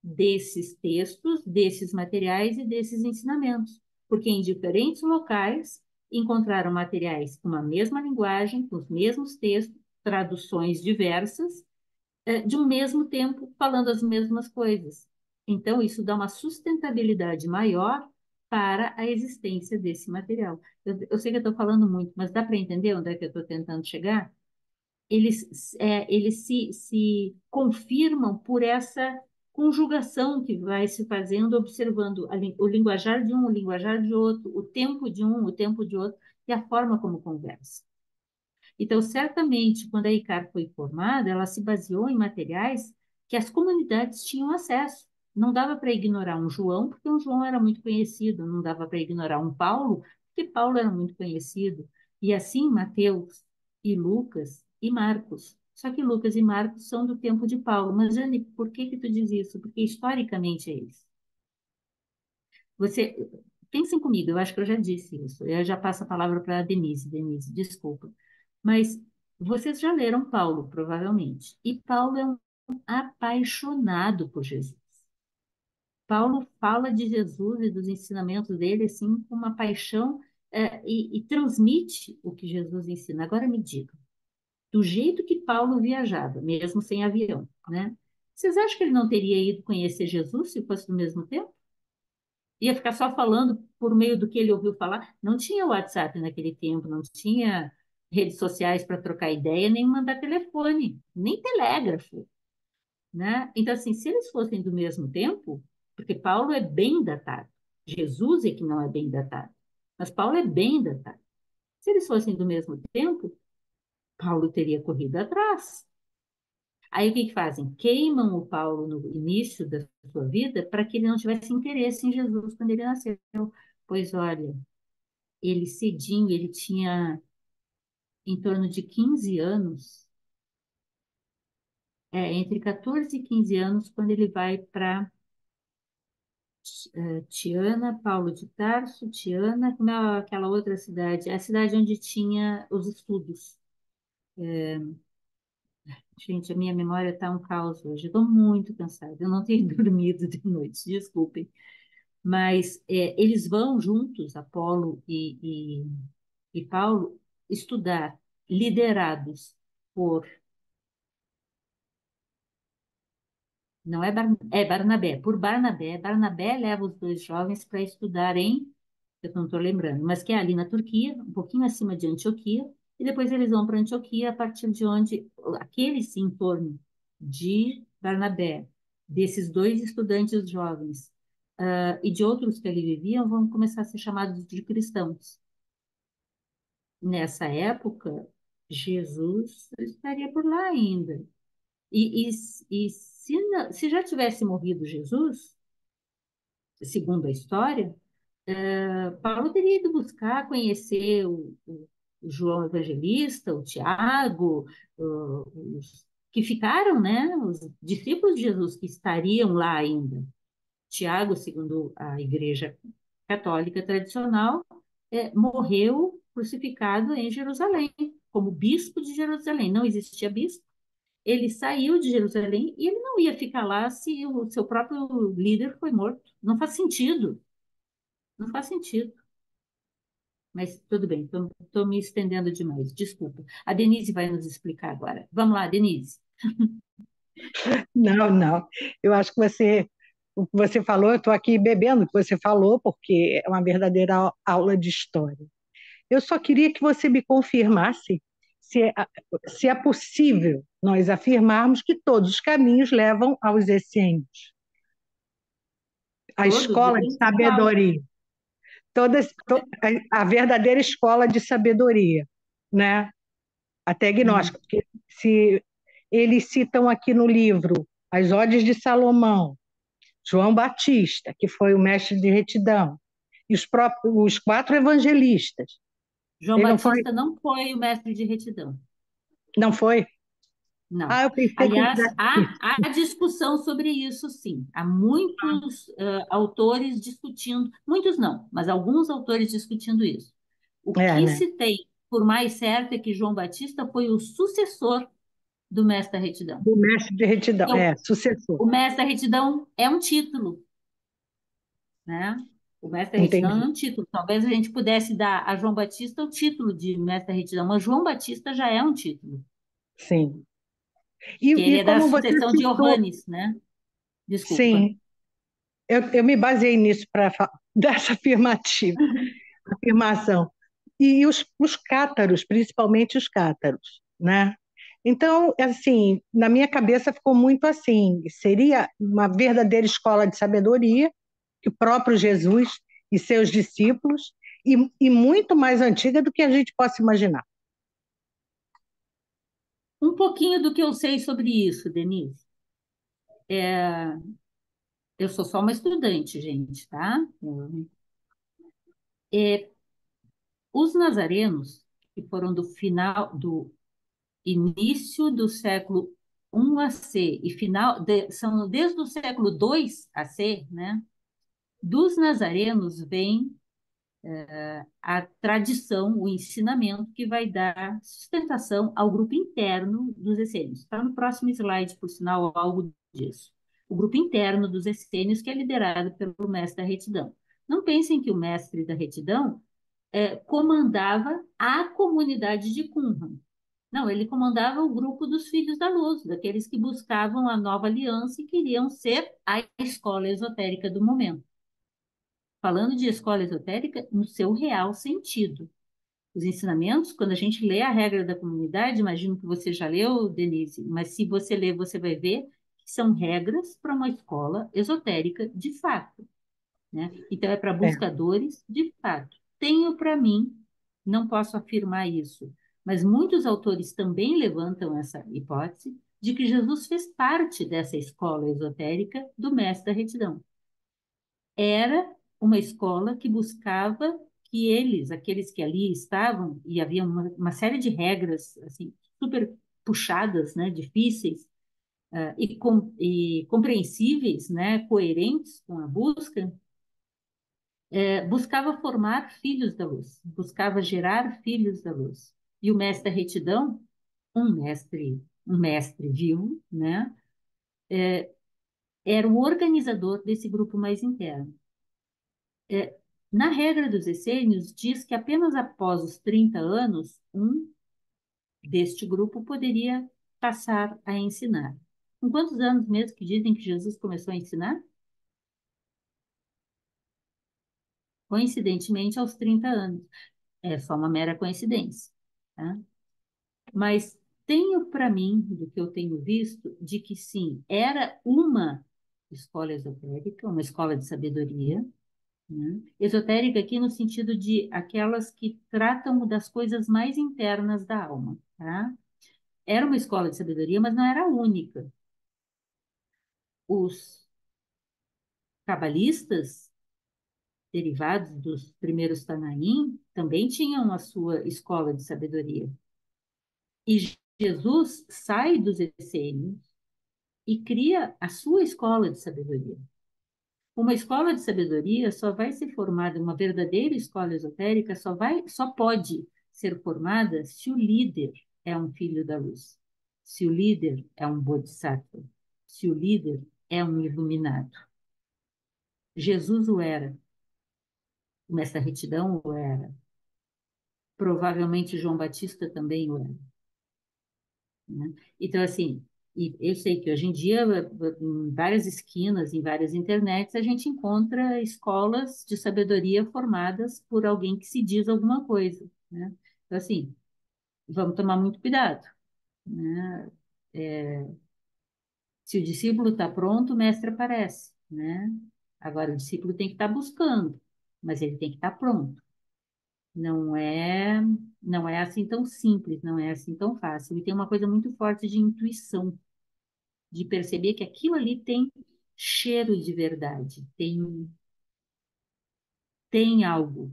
desses textos, desses materiais e desses ensinamentos, porque em diferentes locais encontraram materiais com a mesma linguagem, com os mesmos textos, traduções diversas, de um mesmo tempo, falando as mesmas coisas. Então, isso dá uma sustentabilidade maior para a existência desse material. Eu sei que eu estou falando muito, mas dá para entender onde é que eu estou tentando chegar? Eles se confirmam por essa conjugação que vai se fazendo, observando o linguajar de um, o linguajar de outro, o tempo de um, o tempo de outro, e a forma como conversa. Então, certamente, quando a ICAR foi formada, ela se baseou em materiais que as comunidades tinham acesso. Não dava para ignorar um João, porque um João era muito conhecido, não dava para ignorar um Paulo, porque Paulo era muito conhecido. E assim, Mateus e Lucas e Marcos. Só que Lucas e Marcos são do tempo de Paulo. Mas, Jane, por que que tu diz isso? Porque historicamente é isso. Você, pensem comigo, eu acho que eu já disse isso. Eu já passo a palavra para a Denise. Denise, desculpa. Mas vocês já leram Paulo, provavelmente. E Paulo é um apaixonado por Jesus. Paulo fala de Jesus e dos ensinamentos dele assim com uma paixão e transmite o que Jesus ensina. Agora me diga, do jeito que Paulo viajava, mesmo sem avião, né? Vocês acham que ele não teria ido conhecer Jesus se fosse no mesmo tempo? Ia ficar só falando por meio do que ele ouviu falar? Não tinha WhatsApp naquele tempo, não tinha redes sociais para trocar ideia, nem mandar telefone, nem telégrafo, né? Então, assim, se eles fossem do mesmo tempo, porque Paulo é bem datado, Jesus é que não é bem datado, mas Paulo é bem datado. Se eles fossem do mesmo tempo, Paulo teria corrido atrás. Aí o que que fazem? Queimam o Paulo no início da sua vida para que ele não tivesse interesse em Jesus quando ele nasceu. Pois olha, ele cedinho, ele tinha em torno de 15 anos, entre 14 e 15 anos, quando ele vai para Tiana, Paulo de Tarso, Tiana, como é aquela outra cidade? É a cidade onde tinha os estudos. Gente, a minha memória está um caos hoje. Estou muito cansada. Eu não tenho dormido de noite, desculpem. Mas eles vão juntos, Apolo e Paulo, estudar, liderados por, não é, é Barnabé, por Barnabé. Barnabé leva os dois jovens para estudar eu não estou lembrando, mas que é ali na Turquia, um pouquinho acima de Antioquia, e depois eles vão para Antioquia, a partir de onde aqueles em torno de Barnabé, desses dois estudantes jovens, e de outros que ali viviam, vão começar a ser chamados de cristãos. Nessa época, Jesus estaria por lá ainda. E se já tivesse morrido Jesus, segundo a história, Paulo teria ido buscar conhecer o João Evangelista, o Tiago, os que ficaram, né? Os discípulos de Jesus que estariam lá ainda. Tiago, segundo a Igreja Católica tradicional, morreu crucificado em Jerusalém, como bispo de Jerusalém. Não existia bispo. Ele saiu de Jerusalém e ele não ia ficar lá se o seu próprio líder foi morto. Não faz sentido. Não faz sentido. Mas tudo bem, estou me estendendo demais. Desculpa. A Denise vai nos explicar agora. Vamos lá, Denise. Não, não. Eu acho que o que você falou, eu estou aqui bebendo o que você falou, porque é uma verdadeira aula de história. Eu só queria que você me confirmasse se é possível nós afirmarmos que todos os caminhos levam aos essênios, a Todos, escola de depende de qual. sabedoria, a verdadeira escola de sabedoria, né? Até Uhum. gnóstica, porque se eles citam aqui no livro as Odes de Salomão, João Batista, que foi o mestre de retidão, e os quatro evangelistas. João Ele não foi? Batista não foi o mestre de retidão. Não foi? Não. Ah, eu pensei que ele Aliás, tivesse sido. há discussão sobre isso, sim. Há muitos autores discutindo, muitos não, mas alguns autores discutindo isso. O É, que né? se tem por mais certo é que João Batista foi o sucessor do mestre da retidão. O mestre de retidão, Então, sucessor. o mestre da retidão é um título, né? O mestre da retidão é Entendi. um título. Talvez a gente pudesse dar a João Batista o título de mestre da retidão, mas João Batista já é um título, Sim. que ele E é da como você sucessão de citou, Johannes, né? Desculpa. sim, eu me baseei nisso para dessa afirmação. E os cátaros, principalmente os cátaros, né? Então, assim, na minha cabeça ficou muito assim, seria uma verdadeira escola de sabedoria, que o próprio Jesus e seus discípulos, e muito mais antiga do que a gente possa imaginar. Um pouquinho do que eu sei sobre isso, Denise. Eu sou só uma estudante, gente, tá? É, os nazarenos, que foram do início do século I AC e são desde o século II AC, né? Dos nazarenos vem a tradição, o ensinamento que vai dar sustentação ao grupo interno dos essênios. Está no próximo slide, por sinal, algo disso. O grupo interno dos essênios, que é liderado pelo mestre da retidão. Não pensem que o mestre da retidão comandava a comunidade de Qumran. Não, ele comandava o grupo dos filhos da luz, daqueles que buscavam a nova aliança e queriam ser a escola esotérica do momento. Falando de escola esotérica no seu real sentido. Os ensinamentos, quando a gente lê a regra da comunidade, imagino que você já leu, Denise, mas se você ler, você vai ver que são regras para uma escola esotérica de fato, né? Então, é para É, buscadores de fato. Tenho para mim, não posso afirmar isso, mas muitos autores também levantam essa hipótese de que Jesus fez parte dessa escola esotérica do mestre da retidão. Era uma escola que buscava que eles, aqueles que ali estavam, e havia uma série de regras assim, super puxadas, né, difíceis, e compreensíveis, né, coerentes com a busca, buscava formar filhos da luz, buscava gerar filhos da luz. E o mestre da retidão, um mestre vivo, né, era o organizador desse grupo mais interno. Na regra dos essênios, diz que apenas após os 30 anos, um deste grupo poderia passar a ensinar. Com quantos anos mesmo que dizem que Jesus começou a ensinar? Coincidentemente, aos 30 anos. É só uma mera coincidência, tá? Mas tenho para mim, do que eu tenho visto, de que sim, era uma escola esotérica, uma escola de sabedoria, né? Esotérica aqui no sentido de aquelas que tratam das coisas mais internas da alma, tá? Era uma escola de sabedoria, mas não era a única. Os cabalistas, derivados dos primeiros Tanaim, também tinham a sua escola de sabedoria. E Jesus sai dos essênios e cria a sua escola de sabedoria. Uma escola de sabedoria só vai ser formada, uma verdadeira escola esotérica só pode ser formada se o líder é um filho da luz, se o líder é um bodhisattva, se o líder é um iluminado. Jesus o era, o mestre da retidão o era, provavelmente João Batista também o era, né? Então, assim, e eu sei que hoje em dia, em várias esquinas, em várias internets, a gente encontra escolas de sabedoria formadas por alguém que se diz alguma coisa, né? Então, assim, vamos tomar muito cuidado, né? Se o discípulo está pronto, o mestre aparece, né? Agora, o discípulo tem que estar buscando, mas ele tem que estar pronto. Não é, não é assim tão simples, não é assim tão fácil. E tem uma coisa muito forte de intuição, de perceber que aquilo ali tem cheiro de verdade, tem algo.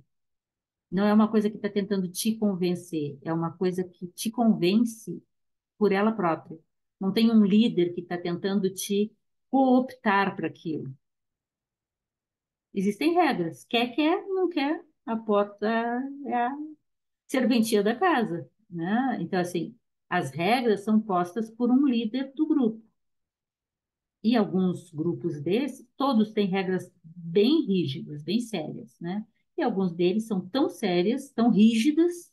Não é uma coisa que está tentando te convencer, é uma coisa que te convence por ela própria. Não tem um líder que está tentando te cooptar para aquilo. Existem regras. Quer, não quer, a porta é a serventia da casa, né? Então, assim, as regras são postas por um líder do grupo. E alguns grupos desses, todos têm regras bem rígidas, bem sérias, né? E alguns deles são tão sérias, tão rígidas,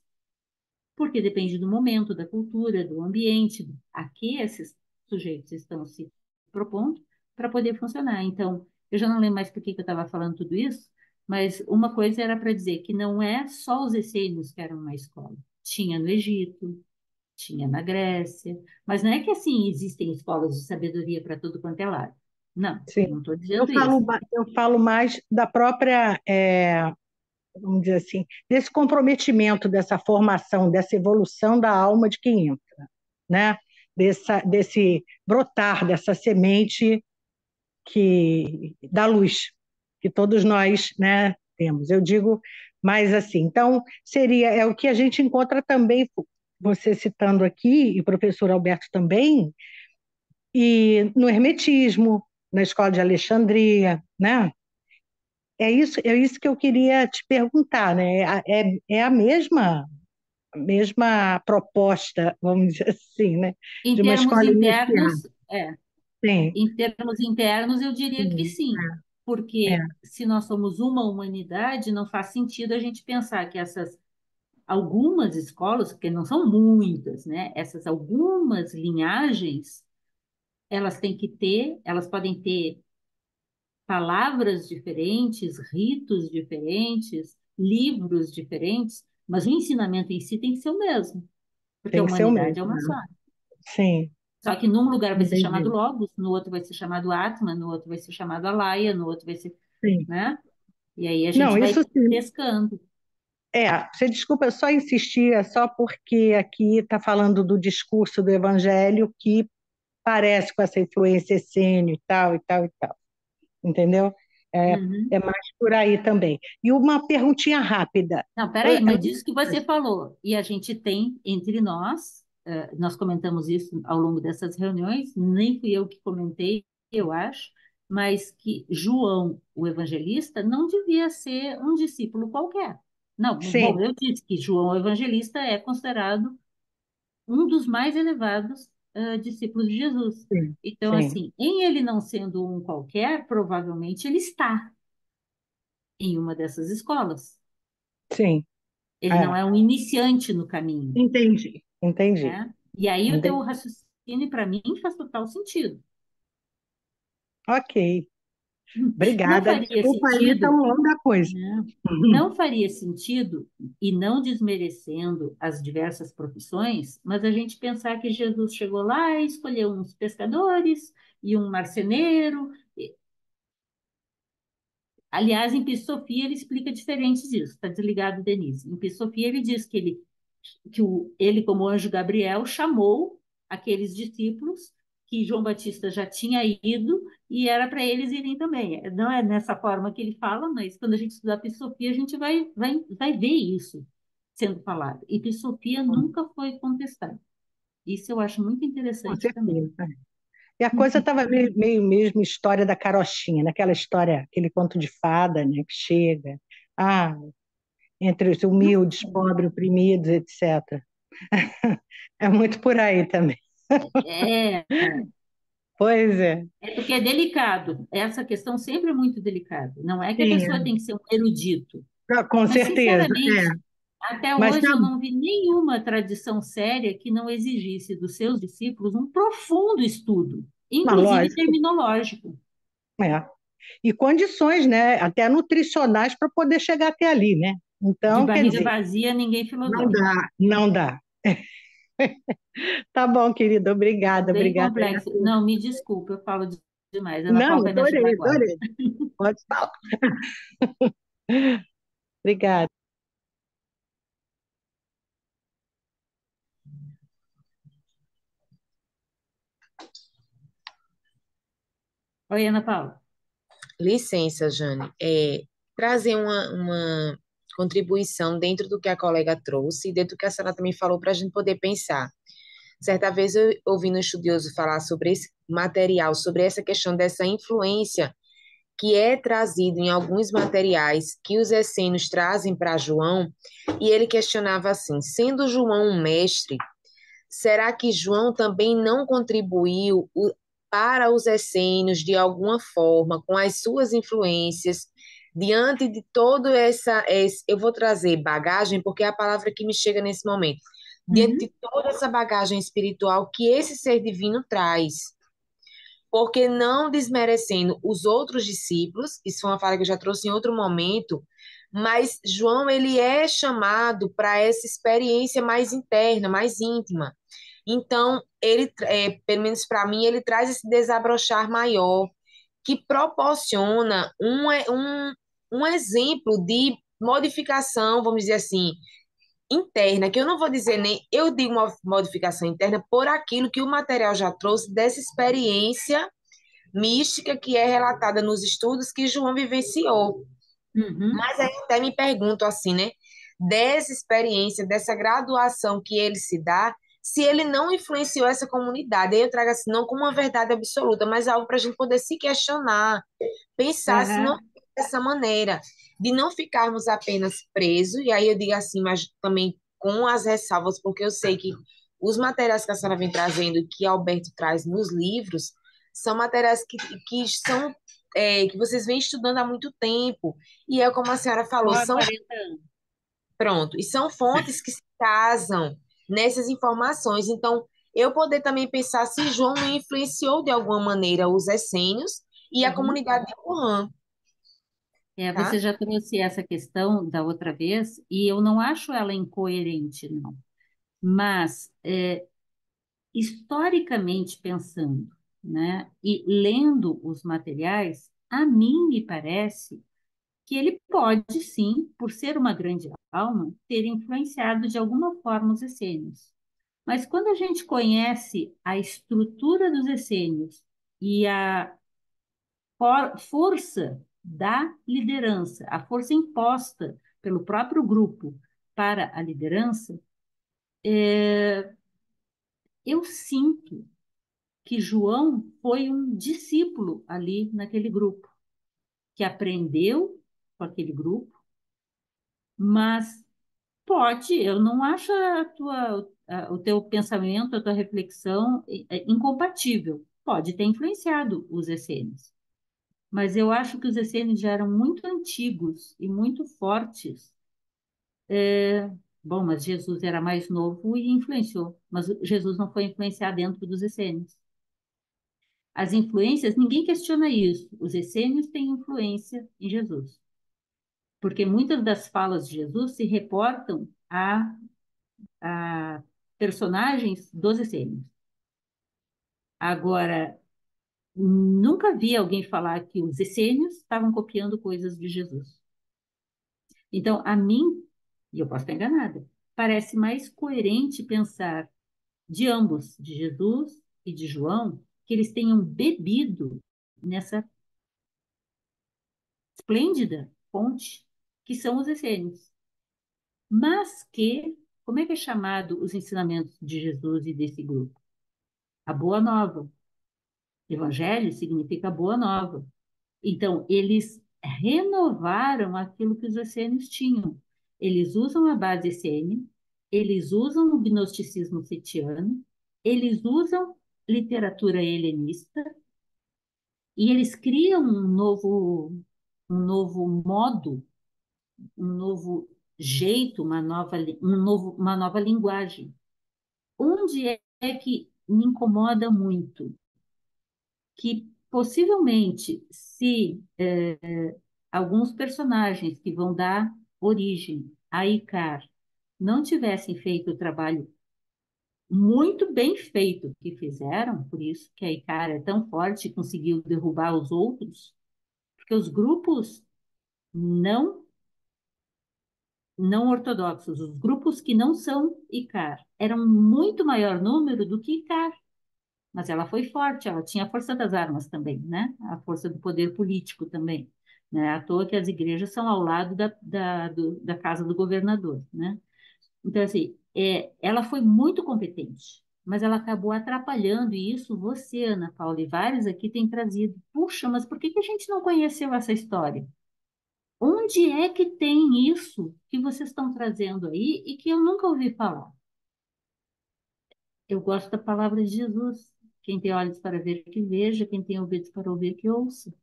porque depende do momento, da cultura, do ambiente, a que esses sujeitos estão se propondo para poder funcionar. Então, eu já não lembro mais por que que eu estava falando tudo isso, mas uma coisa era para dizer que não é só os essênios que eram uma escola. Tinha no Egito, tinha na Grécia, mas não é que assim existem escolas de sabedoria para todo quanto é lado. Não, Sim. não estou dizendo isso. Eu falo mais da própria, vamos dizer assim, desse comprometimento, dessa formação, dessa evolução da alma de quem entra, né? Desse brotar, dessa semente da luz que todos nós, né, temos. Eu digo mais assim. Então, é o que a gente encontra também, você citando aqui, e o professor Alberto também, e no Hermetismo, na Escola de Alexandria, né? É isso que eu queria te perguntar, né? É a mesma proposta, vamos dizer assim, né? Em De uma termos escola iniciada. internos, é. Sim, Em termos internos, eu diria que sim, sim, é, porque se nós somos uma humanidade, não faz sentido a gente pensar que essas algumas escolas, porque não são muitas, né? Essas algumas linhagens, elas podem ter palavras diferentes, ritos diferentes, livros diferentes, mas o ensinamento em si tem que ser o mesmo, porque a tem que ser o humanidade mesmo, é uma só. né? Sim, Só que num lugar vai ser chamado entendi. Logos, no outro vai ser chamado Atman, no outro vai ser chamado Alaya, no outro vai ser, Sim. né? E aí a Não, gente isso vai sim. pescando. Você desculpa, eu só insisti, é só porque aqui está falando do discurso do evangelho que parece com essa influência essênio e tal, e tal, e tal. Entendeu? É, Uhum. é mais por aí também. E uma perguntinha rápida. Não, Eu- peraí, mas disso que você falou. E a gente tem entre nós, nós comentamos isso ao longo dessas reuniões, nem fui eu que comentei, eu acho, mas que João, o evangelista, não devia ser um discípulo qualquer. Não, bom, sim, eu disse que João, o evangelista, é considerado um dos mais elevados discípulos de Jesus. sim, Então, sim, assim, em ele não sendo um qualquer, provavelmente ele está em uma dessas escolas. sim. Ele não É, é um iniciante no caminho, entendi, entendi, né? E aí o teu entendi. raciocínio, para mim, faz total sentido. Ok, Não obrigada. faria Desculpa aí tão sentido, longa coisa. né? Não faria sentido, e não desmerecendo as diversas profissões, mas a gente pensar que Jesus chegou lá e escolheu uns pescadores e um marceneiro. Aliás, em Psofia ele explica diferente disso. Está desligado, Denise. Em Psofia ele diz ele, como anjo Gabriel, chamou aqueles discípulos que João Batista já tinha ido e era para eles irem também. Não é nessa forma que ele fala, mas quando a gente estudar Psofia, a gente vai ver isso sendo falado. E Psofia nunca foi contestada. Isso eu acho muito Com interessante também. certeza. E a coisa estava meio mesmo história da carochinha, naquela história, aquele conto de fada, né, que chega, ah, entre os humildes, pobres, oprimidos, etc. É muito por aí também. É, Pois é, é porque é delicado. Essa questão sempre é muito delicada. Não é que a pessoa sim, tem que ser um erudito, com mas, certeza, sinceramente, até Mas hoje tá, eu não vi nenhuma tradição séria que não exigisse dos seus discípulos um profundo estudo, mas inclusive lógico, terminológico. é. E condições, né, até nutricionais para poder chegar até ali, né? De Então, quer barriga dizer, vazia, ninguém não filosofa. dá, não dá. Tá bom, querida, É obrigada, bem obrigada aí complexo. Não, me desculpa, eu falo demais. A Ana Não, Paula vai me ajudar adorei, agora. adorei. Pode falar. Obrigada. Oi, Ana Paula. Licença, Jane. Trazer uma contribuição dentro do que a colega trouxe e dentro do que a senhora também falou para a gente poder pensar. Certa vez eu ouvi um estudioso falar sobre esse material, sobre essa questão dessa influência que é trazido em alguns materiais que os essênios trazem para João, e ele questionava assim: sendo João um mestre, será que João também não contribuiu para os essênios de alguma forma, com as suas influências, diante de todo eu vou trazer bagagem, porque é a palavra que me chega nesse momento, diante Uhum. de toda essa bagagem espiritual que esse ser divino traz. porque não desmerecendo os outros discípulos, isso foi uma fala que eu já trouxe em outro momento, mas João, ele é chamado para essa experiência mais interna, mais íntima. Então, ele, pelo menos para mim, ele traz esse desabrochar maior, que proporciona um exemplo de modificação, vamos dizer assim, interna, que eu não vou dizer nem, eu digo uma modificação interna por aquilo que o material já trouxe dessa experiência mística que é relatada nos estudos que João vivenciou. Uhum. Mas aí eu até me pergunto assim, né? Dessa experiência, dessa graduação que ele se dá, se ele não influenciou essa comunidade. Aí eu trago assim, não como uma verdade absoluta, mas algo para a gente poder se questionar, pensar se não Aham. dessa maneira, de não ficarmos apenas presos, e aí eu digo assim, mas também com as ressalvas, porque eu sei que os materiais que a senhora vem trazendo, que Alberto traz nos livros, são materiais que são que vocês vêm estudando há muito tempo. E é como a senhora falou, Ó, são 40 anos. pronto, e são fontes que se casam nessas informações. Então, eu poder também pensar se João não influenciou de alguma maneira os essênios e a Uhum. comunidade de Wuhan, Você tá? já trouxe essa questão da outra vez, e eu não acho ela incoerente, não. Mas, historicamente pensando, né, e lendo os materiais, a mim me parece que ele pode, sim, por ser uma grande alma, ter influenciado de alguma forma os essênios. Mas quando a gente conhece a estrutura dos essênios e a força da liderança, a força imposta pelo próprio grupo para a liderança, eu sinto que João foi um discípulo ali naquele grupo, que aprendeu com aquele grupo, mas pode, eu não acho o teu pensamento, a tua reflexão incompatível. Pode ter influenciado os essênios, mas eu acho que os essênios já eram muito antigos e muito fortes. Bom, mas Jesus era mais novo e influenciou, mas Jesus não foi influenciar dentro dos essênios. As influências, ninguém questiona isso. Os essênios têm influência em Jesus, porque muitas das falas de Jesus se reportam a personagens dos essênios. Agora, nunca vi alguém falar que os essênios estavam copiando coisas de Jesus. Então, a mim, e eu posso estar enganada, parece mais coerente pensar de ambos, de Jesus e de João, que eles tenham bebido nessa esplêndida fonte que são os essênios. Mas que, como é que é chamado os ensinamentos de Jesus e desse grupo? A Boa Nova. Evangelho significa Boa Nova. Então, eles renovaram aquilo que os essênios tinham. Eles usam a base essênia, eles usam o gnosticismo setiano, eles usam literatura helenista e eles criam um novo modo, um novo jeito, uma nova linguagem. Onde é que me incomoda muito? Que possivelmente, se alguns personagens que vão dar origem a Icar não tivessem feito o trabalho muito bem feito que fizeram, por isso que a Icar é tão forte e conseguiu derrubar os outros, porque os grupos não não ortodoxos, os grupos que não são Icar, eram muito maior número do que Icar, mas ela foi forte, ela tinha a força das armas também, né? A força do poder político também. Né? À toa que as igrejas são ao lado da casa do governador, né? Então, assim, ela foi muito competente, mas ela acabou atrapalhando, e isso você, Ana Paula, e vários aqui têm trazido. Puxa, mas por que que a gente não conheceu essa história? Onde é que tem isso que vocês estão trazendo aí e que eu nunca ouvi falar? Eu gosto da palavra de Jesus. Quem tem olhos para ver, que veja. Quem tem ouvidos para ouvir, que ouça.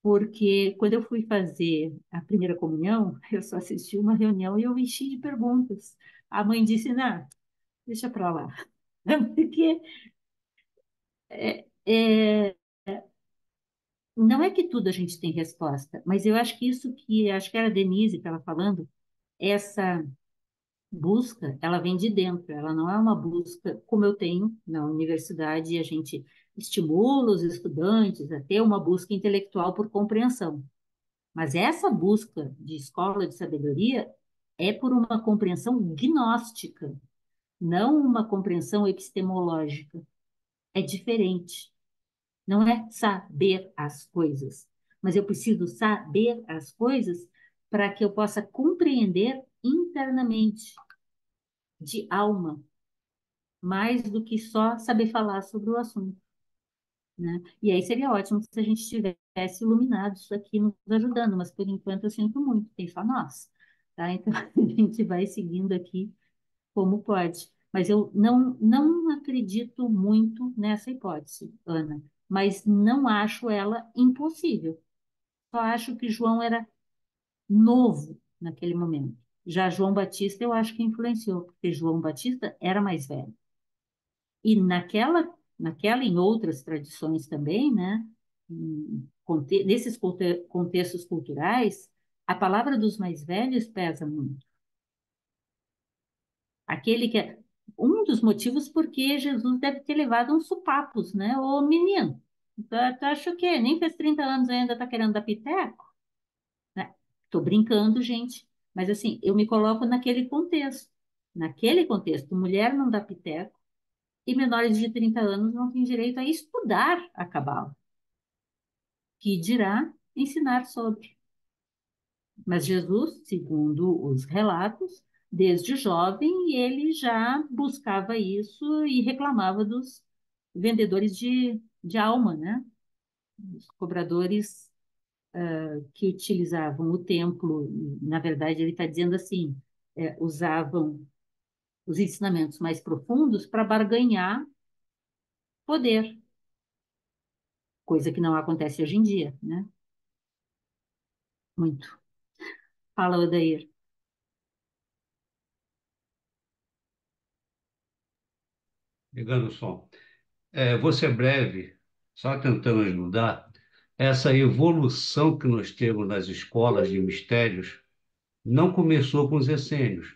Porque quando eu fui fazer a primeira comunhão, eu só assisti uma reunião e eu enchi de perguntas. A mãe disse, não, deixa para lá. Porque É, não é que tudo a gente tem resposta, mas eu acho que isso que acho que era a Denise que estava falando, essa busca, ela vem de dentro, ela não é uma busca como eu tenho na universidade, e a gente estimula os estudantes a ter uma busca intelectual por compreensão. Mas essa busca de escola de sabedoria é por uma compreensão gnóstica, não uma compreensão epistemológica. É diferente. Não é saber as coisas, mas eu preciso saber as coisas para que eu possa compreender internamente, de alma, mais do que só saber falar sobre o assunto, né? E aí seria ótimo se a gente tivesse iluminado isso aqui nos ajudando, mas por enquanto eu sinto muito, tem só nós, tá? Então a gente vai seguindo aqui como pode. Mas eu não acredito muito nessa hipótese, Ana, mas não acho ela impossível. Só acho que João era novo naquele momento. Já João Batista eu acho que influenciou, porque João Batista era mais velho. E naquela e em outras tradições também, né? Nesses contextos culturais, a palavra dos mais velhos pesa muito. Aquele que é um dos motivos porque Jesus deve ter levado uns supapos, né? Ô menino, tu acha o quê? Nem fez 30 anos ainda, tá querendo dar piteco? Né? Tô brincando, gente. Mas assim, eu me coloco naquele contexto. Naquele contexto, mulher não dá piteco e menores de 30 anos não têm direito a estudar a cabala, que dirá ensinar sobre. Mas Jesus, segundo os relatos, desde jovem, ele já buscava isso e reclamava dos vendedores de alma, né? Os cobradores que utilizavam o templo, na verdade, ele está dizendo assim, usavam os ensinamentos mais profundos para barganhar poder, coisa que não acontece hoje em dia, né? Muito. Fala, Odair. Ligando o som. Vou ser breve, só tentando ajudar. Essa evolução que nós temos nas escolas de mistérios não começou com os essênios.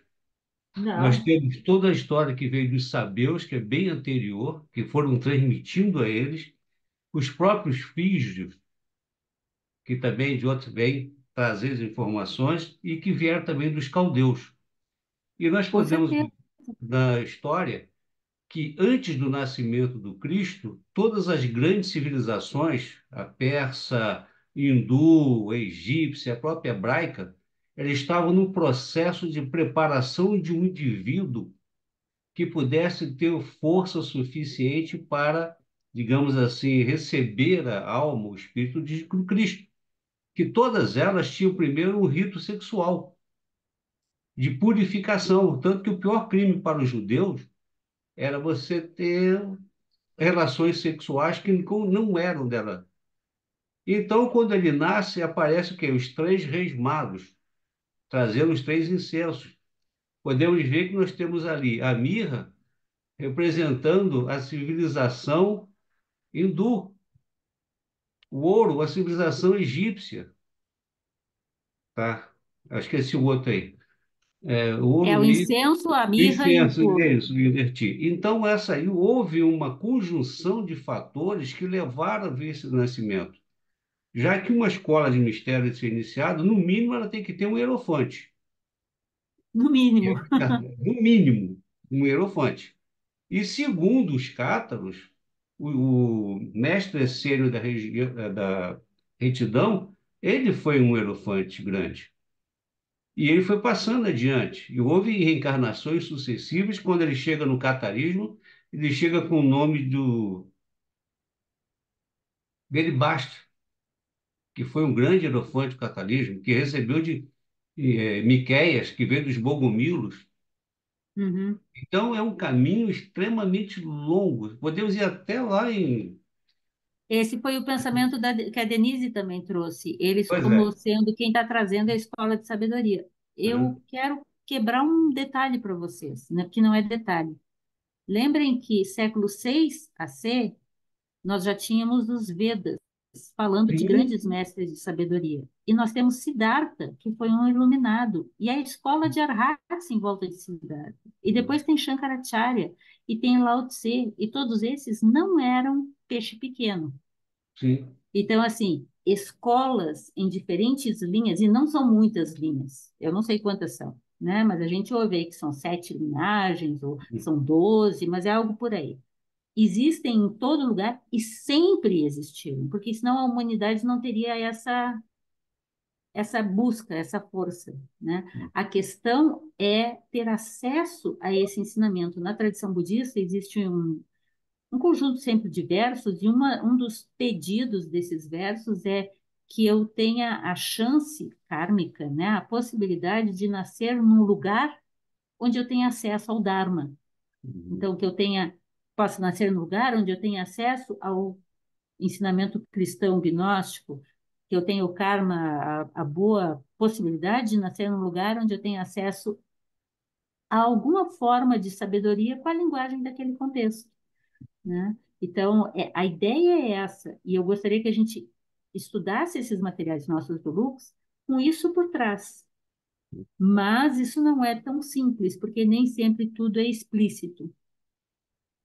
Nós Não, temos toda a história que veio dos sabeus, que é bem anterior, que foram transmitindo a eles, os próprios físios, que também de outros vêm trazer as informações, e que vieram também dos caldeus. E nós com podemos certeza. ver na história que antes do nascimento do Cristo, todas as grandes civilizações, a persa, hindu, egípcia, a própria hebraica, elas estavam no processo de preparação de um indivíduo que pudesse ter força suficiente para, digamos assim, receber a alma, o espírito de Cristo. Que todas elas tinham primeiro um rito sexual de purificação, tanto que o pior crime para os judeus era você ter relações sexuais que não eram dela. Então, quando ele nasce, aparece o quê? Os três reis magos, trazendo os três incensos. Podemos ver que nós temos ali a mirra representando a civilização hindu, o ouro, a civilização egípcia, tá? Acho que esse outro aí. O É ouro, o mirra, incenso, a mirra e o incenso, é ouro. isso, me inverti. Então, essa aí houve uma conjunção de fatores que levaram a ver esse nascimento. Já que uma escola de mistério de ser iniciada, no mínimo ela tem que ter um hierofante. No mínimo. No mínimo, um hierofante. E segundo os cátaros, o mestre essênio da retidão, ele foi um hierofante grande. E ele foi passando adiante. E houve reencarnações sucessivas. Quando ele chega no catarismo, ele chega com o nome dele Basta, que foi um grande hierofante do catalismo, que recebeu de Miqueias, que veio dos Bogomilos. Uhum. Então, é um caminho extremamente longo. Podemos ir até lá em. Esse foi o pensamento que a Denise também trouxe, eles Pois é. como sendo quem está trazendo a escola de sabedoria. Uhum. Eu quero quebrar um detalhe para vocês, né, que não é detalhe. Lembrem que século 6 AC nós já tínhamos os Vedas, falando de Sim, grandes mestres de sabedoria. E nós temos Siddhartha, que foi um iluminado, e a escola de Arhats em volta de Siddhartha. E depois tem Shankaracharya, e tem Lao Tse, e todos esses não eram peixe pequeno. sim. Então, assim, escolas em diferentes linhas, e não são muitas linhas, eu não sei quantas são, né? Mas a gente ouve aí que são 7 linhagens, ou são 12, mas é algo por aí. Existem em todo lugar e sempre existiram, porque senão a humanidade não teria essa busca, essa força, né? A questão é ter acesso a esse ensinamento. Na tradição budista existe um conjunto sempre de versos, e um dos pedidos desses versos é que eu tenha a chance kármica, né? A possibilidade de nascer num lugar onde eu tenha acesso ao Dharma. Uhum. Então, que eu possa nascer num lugar onde eu tenha acesso ao ensinamento cristão gnóstico, que eu tenha o karma, a boa possibilidade de nascer num lugar onde eu tenha acesso a alguma forma de sabedoria com a linguagem daquele contexto, né? Então, a ideia é essa, e eu gostaria que a gente estudasse esses materiais nossos do Lux com isso por trás. Mas isso não é tão simples, porque nem sempre tudo é explícito.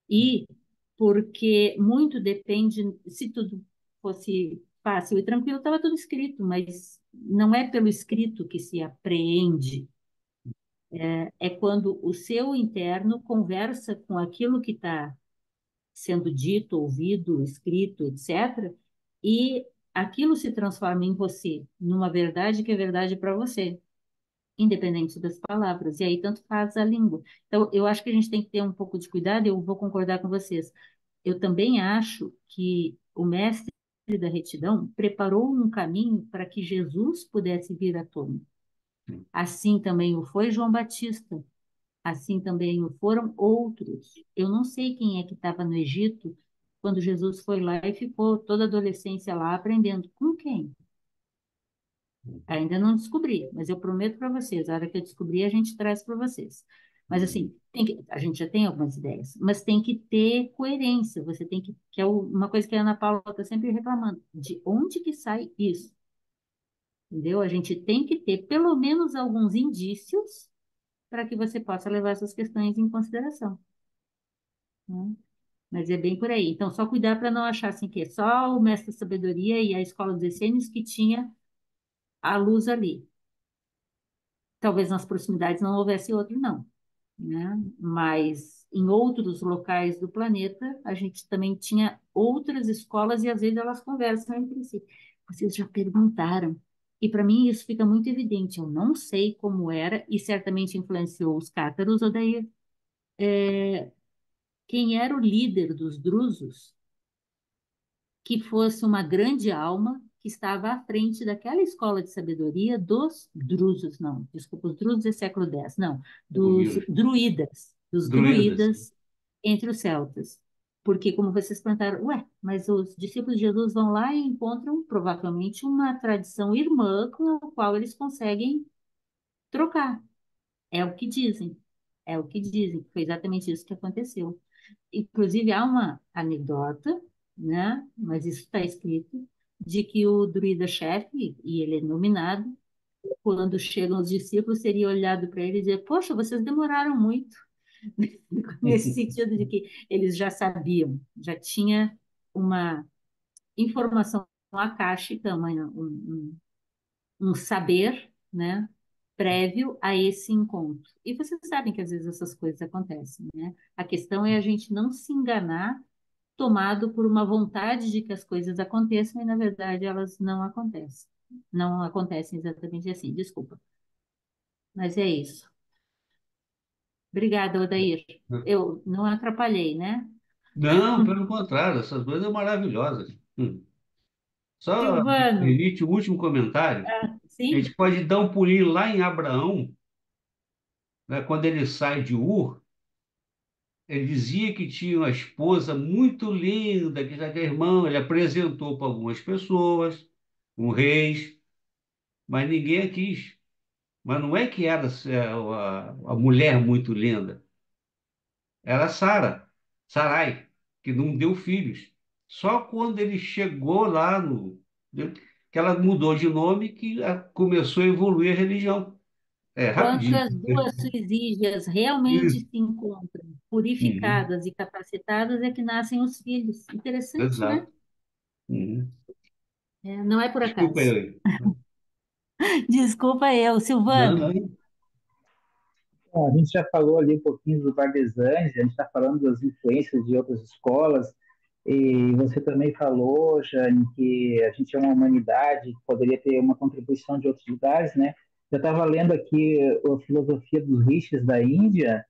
E porque muito depende, se tudo fosse fácil e tranquilo, estava tudo escrito, mas não é pelo escrito que se apreende, é quando o seu interno conversa com aquilo que está sendo dito, ouvido, escrito, etc., e aquilo se transforma em você, numa verdade que é verdade para você, independente das palavras. E aí tanto faz a língua. Então, eu acho que a gente tem que ter um pouco de cuidado, eu vou concordar com vocês. Eu também acho que o mestre da retidão preparou um caminho para que Jesus pudesse vir à tona. Assim também o foi João Batista, assim também o foram outros. Eu não sei quem é que estava no Egito quando Jesus foi lá e ficou toda a adolescência lá aprendendo. Com quem? Ainda não descobri, mas eu prometo para vocês, a hora que eu descobrir, a gente traz para vocês. Mas assim, a gente já tem algumas ideias, mas tem que ter coerência. Você tem que é uma coisa que a Ana Paula está sempre reclamando, de onde que sai isso? Entendeu? A gente tem que ter pelo menos alguns indícios para que você possa levar essas questões em consideração, né? Mas é bem por aí. Então, só cuidar para não achar assim que é só o mestre da sabedoria e a escola dos essênios que tinha a luz ali. Talvez nas proximidades não houvesse outro, não, né? Mas em outros locais do planeta, a gente também tinha outras escolas e às vezes elas conversam entre si. Vocês já perguntaram. E para mim isso fica muito evidente. Eu não sei como era e certamente influenciou os cátaros, ou daí quem era o líder dos drusos, que fosse uma grande alma que estava à frente daquela escola de sabedoria dos drusos, não, desculpa, os drusos é século X, não, dos Druidas. druidas entre os celtas. Porque, como vocês perguntaram, ué, mas os discípulos de Jesus vão lá e encontram provavelmente uma tradição irmã com a qual eles conseguem trocar. É o que dizem. É o que dizem. Foi exatamente isso que aconteceu. Inclusive, há uma anedota, né? Mas isso está escrito, de que o druida-chefe, e ele é nominado, quando chegam os discípulos, seria olhado para ele e dizer: Poxa, vocês demoraram muito. Nesse sentido de que eles já sabiam, já tinha uma informação akáshica, um saber, né? Prévio a esse encontro. E vocês sabem que às vezes essas coisas acontecem, né? A questão é a gente não se enganar tomado por uma vontade de que as coisas aconteçam e, na verdade, elas não acontecem. Não acontecem exatamente assim, desculpa. Mas é isso. Obrigada, Odair. Eu não atrapalhei, né? Não, pelo contrário, essas duas são maravilhosas. Só me Silvano, permite um último comentário. A sim? gente pode dar um pulinho lá em Abraão, né, quando ele sai de Ur, ele dizia que tinha uma esposa muito linda, que já tinha irmão, ele apresentou para algumas pessoas, um reis, mas ninguém a quis. Mas não é que era a mulher muito linda, era Sara, Sarai, que não deu filhos. Só quando ele chegou lá no, né, que ela mudou de nome que começou a evoluir a religião. É, Quando rapidinho. as duas Suizígias realmente Isso. se encontram, Uhum. purificadas e capacitadas, é que nascem os filhos. Interessante, né? Exato. Uhum. É, não é por Desculpa acaso. aí. Desculpa eu, Não, Silvano. não. Bom, a gente já falou ali um pouquinho do Bardesanes, a gente está falando das influências de outras escolas, e você também falou, Jane, que a gente é uma humanidade que poderia ter uma contribuição de outros lugares, né? Eu estava lendo aqui a filosofia dos rishis da Índia,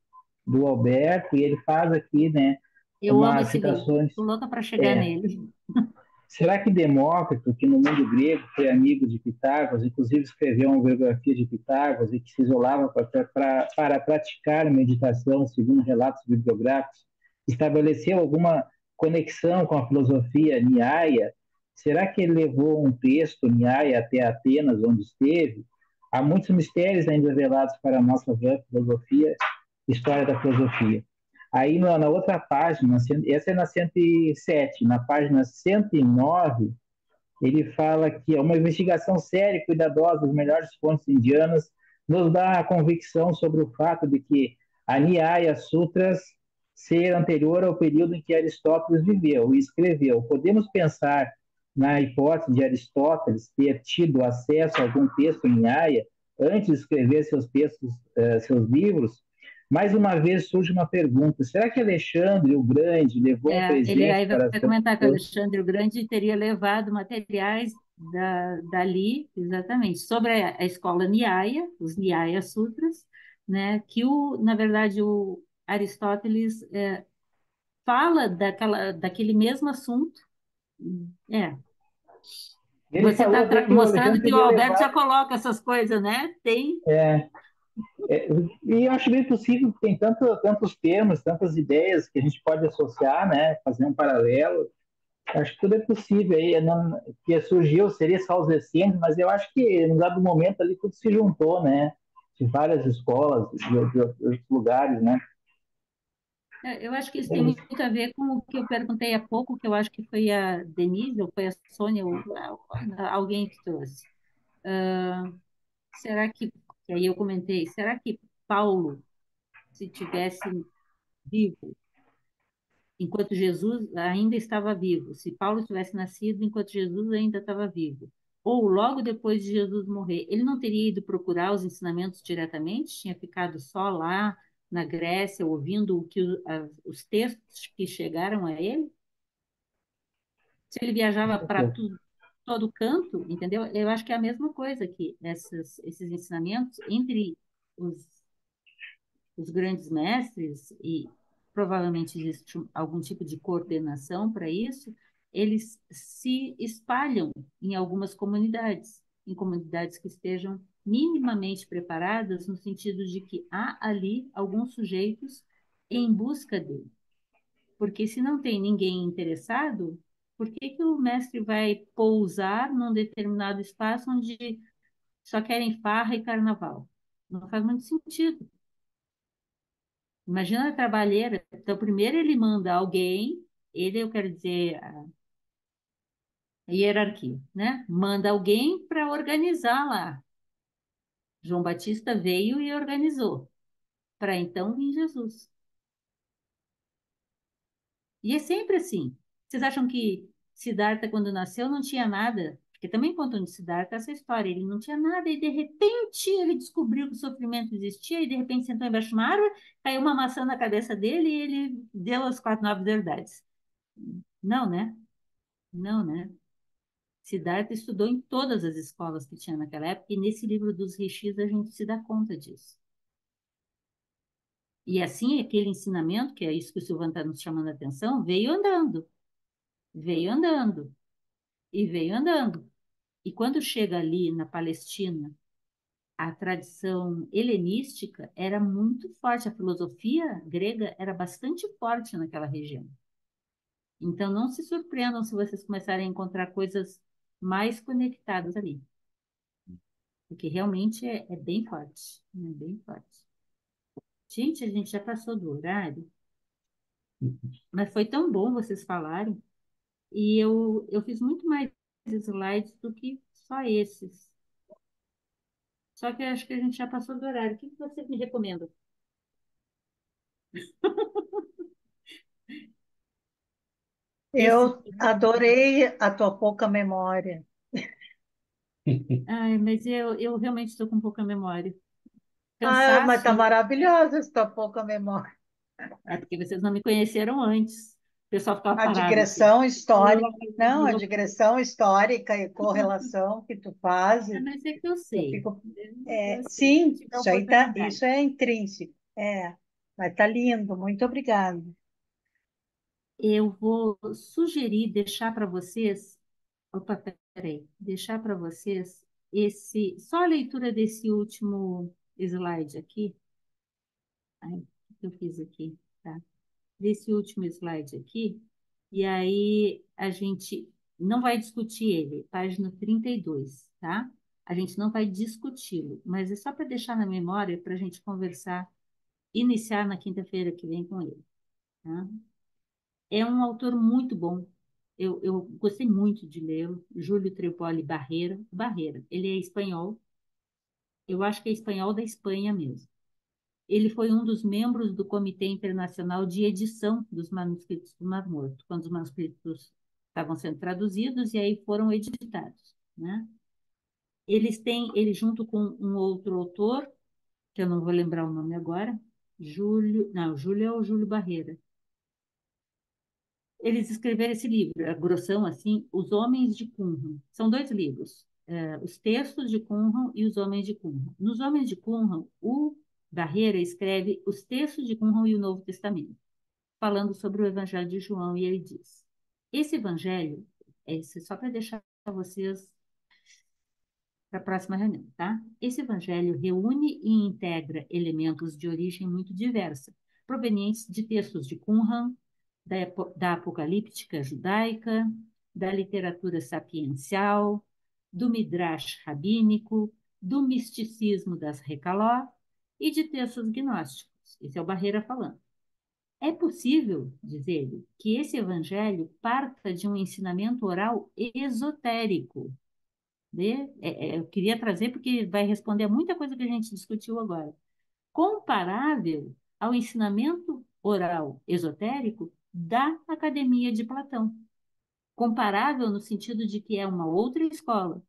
do Alberto, e ele faz aqui, né, Eu amo umas esse livro. citações. Estou louca para chegar É, nele. será que Demócrito, que no mundo grego foi amigo de Pitágoras, inclusive escreveu uma biografia de Pitágoras e que se isolava para praticar meditação, segundo relatos bibliográficos, estabeleceu alguma conexão com a filosofia Nyaya? Será que ele levou um texto Nyaya até Atenas, onde esteve? Há muitos mistérios ainda revelados para a nossa filosofia, história da filosofia. Aí na outra página, essa é na 107, na página 109, ele fala que é uma investigação séria e cuidadosa das melhores fontes indianas nos dá a convicção sobre o fato de que a Nyaya Sutras ser anterior ao período em que Aristóteles viveu e escreveu. Podemos pensar na hipótese de Aristóteles ter tido acesso a algum texto em Nyaya antes de escrever seus textos, seus livros. Mais uma vez surge uma pergunta: será que Alexandre o Grande levou um Ele presente aí vai para comentar que Alexandre o Grande teria levado materiais dali, exatamente, sobre a escola Nyaya, os Nyaya Sutras, né, que na verdade, o Aristóteles fala daquele mesmo assunto. É, Ele você falou está até que o mostrando Alexandre que o teria Alberto já levado. coloca essas coisas, né? Tem. É, e eu acho bem possível que tem tantos termos, tantas ideias que a gente pode associar, né? Fazer um paralelo. Acho que tudo é possível. Aí, não, que surgiu seria só os recentes, mas eu acho que, no dado momento, ali tudo se juntou, né? De várias escolas, de outros lugares, né? Eu acho que isso tem muito a ver com o que eu perguntei há pouco, que eu acho que foi a Denise, ou foi a Sônia, ou alguém que trouxe. Será que aí eu comentei, será que Paulo, se tivesse vivo, enquanto Jesus ainda estava vivo, se Paulo tivesse nascido enquanto Jesus ainda estava vivo, ou logo depois de Jesus morrer, ele não teria ido procurar os ensinamentos diretamente? Tinha ficado só lá na Grécia, ouvindo os textos que chegaram a ele? Se ele viajava para todo canto, entendeu? Eu acho que é a mesma coisa aqui, esses ensinamentos entre os os grandes mestres, e provavelmente existe algum tipo de coordenação para isso, eles se espalham em algumas comunidades, em comunidades que estejam minimamente preparadas, no sentido de que há ali alguns sujeitos em busca dele. Porque se não tem ninguém interessado, por que que o mestre vai pousar num determinado espaço onde só querem farra e carnaval? Não faz muito sentido. Imagina a trabalheira. Então, primeiro ele manda alguém, eu quero dizer, a hierarquia, né? Manda alguém para organizar lá. João Batista veio e organizou, para então vir Jesus. E é sempre assim. Vocês acham que Siddhartha, quando nasceu, não tinha nada? Porque também contam de Siddhartha essa história. Ele não tinha nada e, de repente, ele descobriu que o sofrimento existia e, de repente, sentou embaixo de uma árvore, caiu uma maçã na cabeça dele e ele deu as 4 novas verdades. Não, né? Não, né? Siddhartha estudou em todas as escolas que tinha naquela época, e nesse livro dos rishis a gente se dá conta disso. E assim, aquele ensinamento, que é isso que o Silvano está nos chamando a atenção, veio andando, e veio andando. E quando chega ali na Palestina, a tradição helenística era muito forte, a filosofia grega era bastante forte naquela região. Então, não se surpreendam se vocês começarem a encontrar coisas mais conectadas ali. Porque realmente é bem forte, é bem forte. Gente, a gente já passou do horário, mas foi tão bom vocês falarem. E eu fiz muito mais slides do que só esses. Só que eu acho que a gente já passou do horário. O que que vocês me recomendam? Esse. Eu adorei a tua pouca memória. Ai, mas eu realmente estou com pouca memória. Ah, mas tá Cansaço maravilhosa essa tua pouca memória. é porque vocês não me conheceram antes. O pessoal ficava A parado assim. digressão histórica, não, a digressão histórica e correlação que tu Ah, fazes, mas é que eu eu sei. fico, Eu sei. Se sim, tiver isso aí tá, oportunidade. isso é intrínseco, mas tá lindo, muito obrigada. Eu vou sugerir deixar para vocês. Opa, peraí. Deixar para vocês só a leitura desse último slide aqui. Ai, o que eu fiz aqui? Tá? Desse último slide aqui. E aí a gente não vai discutir ele, página 32, tá? A gente não vai discuti-lo, mas é só para deixar na memória para a gente conversar, iniciar na quinta-feira que vem com ele, tá? É um autor muito bom. Eu gostei muito de lê-lo, Júlio Tripoli Barreira. Barreira, ele é espanhol, eu acho que é espanhol da Espanha mesmo. Ele foi um dos membros do Comitê Internacional de Edição dos Manuscritos do Mar Morto, quando os manuscritos estavam sendo traduzidos e aí foram editados, né? Ele junto com um outro autor, que eu não vou lembrar o nome agora, Júlio é o Júlio Barreira. Eles escreveram esse livro, é grossão assim, Os Homens de Qumran. São dois livros, Os Textos de Qumran e Os Homens de Qumran. Nos Homens de Qumran, o Barreira escreve os textos de Qumran e o Novo Testamento, falando sobre o Evangelho de João, e ele diz: esse Evangelho, esse, só para deixar vocês para a próxima reunião, tá? Esse Evangelho reúne e integra elementos de origem muito diversa, provenientes de textos de Qumran, da apocalíptica judaica, da literatura sapiencial, do midrash rabínico, do misticismo das Rekaló e de textos gnósticos. Esse é o Barreira falando. É possível, diz ele, que esse evangelho parta de um ensinamento oral esotérico. Né? Eu queria trazer porque vai responder a muita coisa que a gente discutiu agora. Comparável ao ensinamento oral esotérico da Academia de Platão. Comparável no sentido de que é uma outra escola.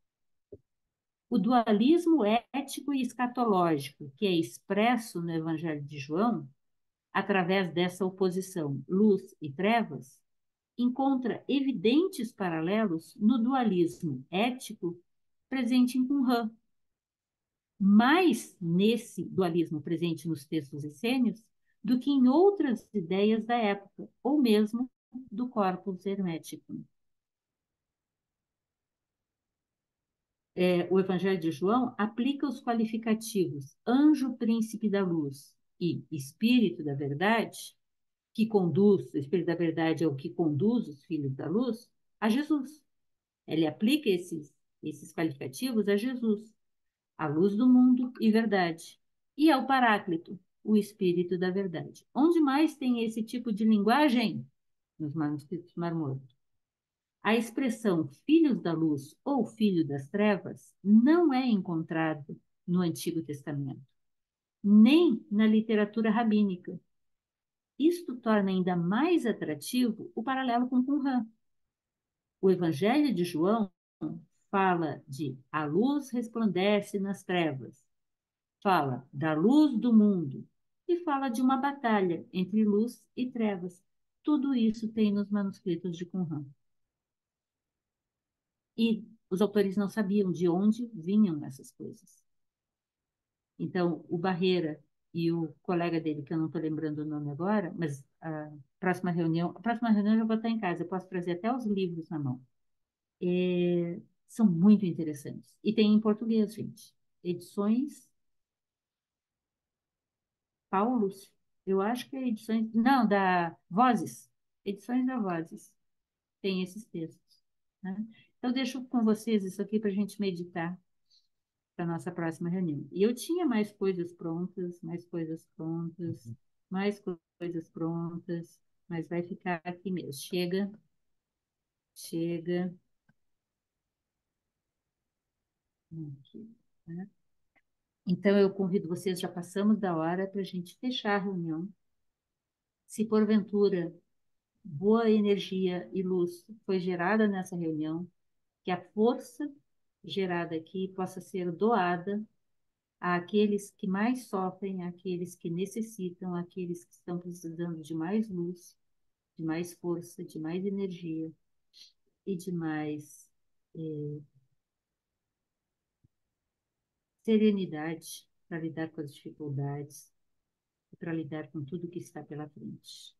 O dualismo ético e escatológico, que é expresso no Evangelho de João, através dessa oposição luz e trevas, encontra evidentes paralelos no dualismo ético presente em Qumran, mais nesse dualismo presente nos textos essênios do que em outras ideias da época, ou mesmo do corpus hermético. O Evangelho de João aplica os qualificativos anjo, príncipe da luz e espírito da verdade, que conduz, o espírito da verdade é o que conduz os filhos da luz, a Jesus. Ele aplica esses qualificativos a Jesus, a luz do mundo e verdade, e ao Paráclito, o espírito da verdade. Onde mais tem esse tipo de linguagem? Nos manuscritos Mar Morto. A expressão filhos da luz ou filho das trevas não é encontrada no Antigo Testamento, nem na literatura rabínica. Isto torna ainda mais atrativo o paralelo com Qumran. O Evangelho de João fala de a luz resplandece nas trevas, fala da luz do mundo e fala de uma batalha entre luz e trevas. Tudo isso tem nos manuscritos de Qumran. E os autores não sabiam de onde vinham essas coisas. Então, o Barreira e o colega dele, que eu não estou lembrando o nome agora, mas a próxima reunião eu já vou estar em casa, eu posso trazer até os livros na mão. São muito interessantes. E tem em português, gente. Edições Paulus, eu acho que é edições. Não, da Vozes. Edições da Vozes. Tem esses textos. Né? Então, deixo com vocês isso aqui para a gente meditar para a nossa próxima reunião. E eu tinha mais coisas prontas, mas vai ficar aqui mesmo. Chega chega. Aqui, né? Então, eu convido vocês, já passamos da hora para a gente fechar a reunião. Se porventura boa energia e luz foi gerada nessa reunião, que a força gerada aqui possa ser doada àqueles que mais sofrem, àqueles que necessitam, àqueles que estão precisando de mais luz, de mais força, de mais energia e de mais serenidade para lidar com as dificuldades, para lidar com tudo que está pela frente.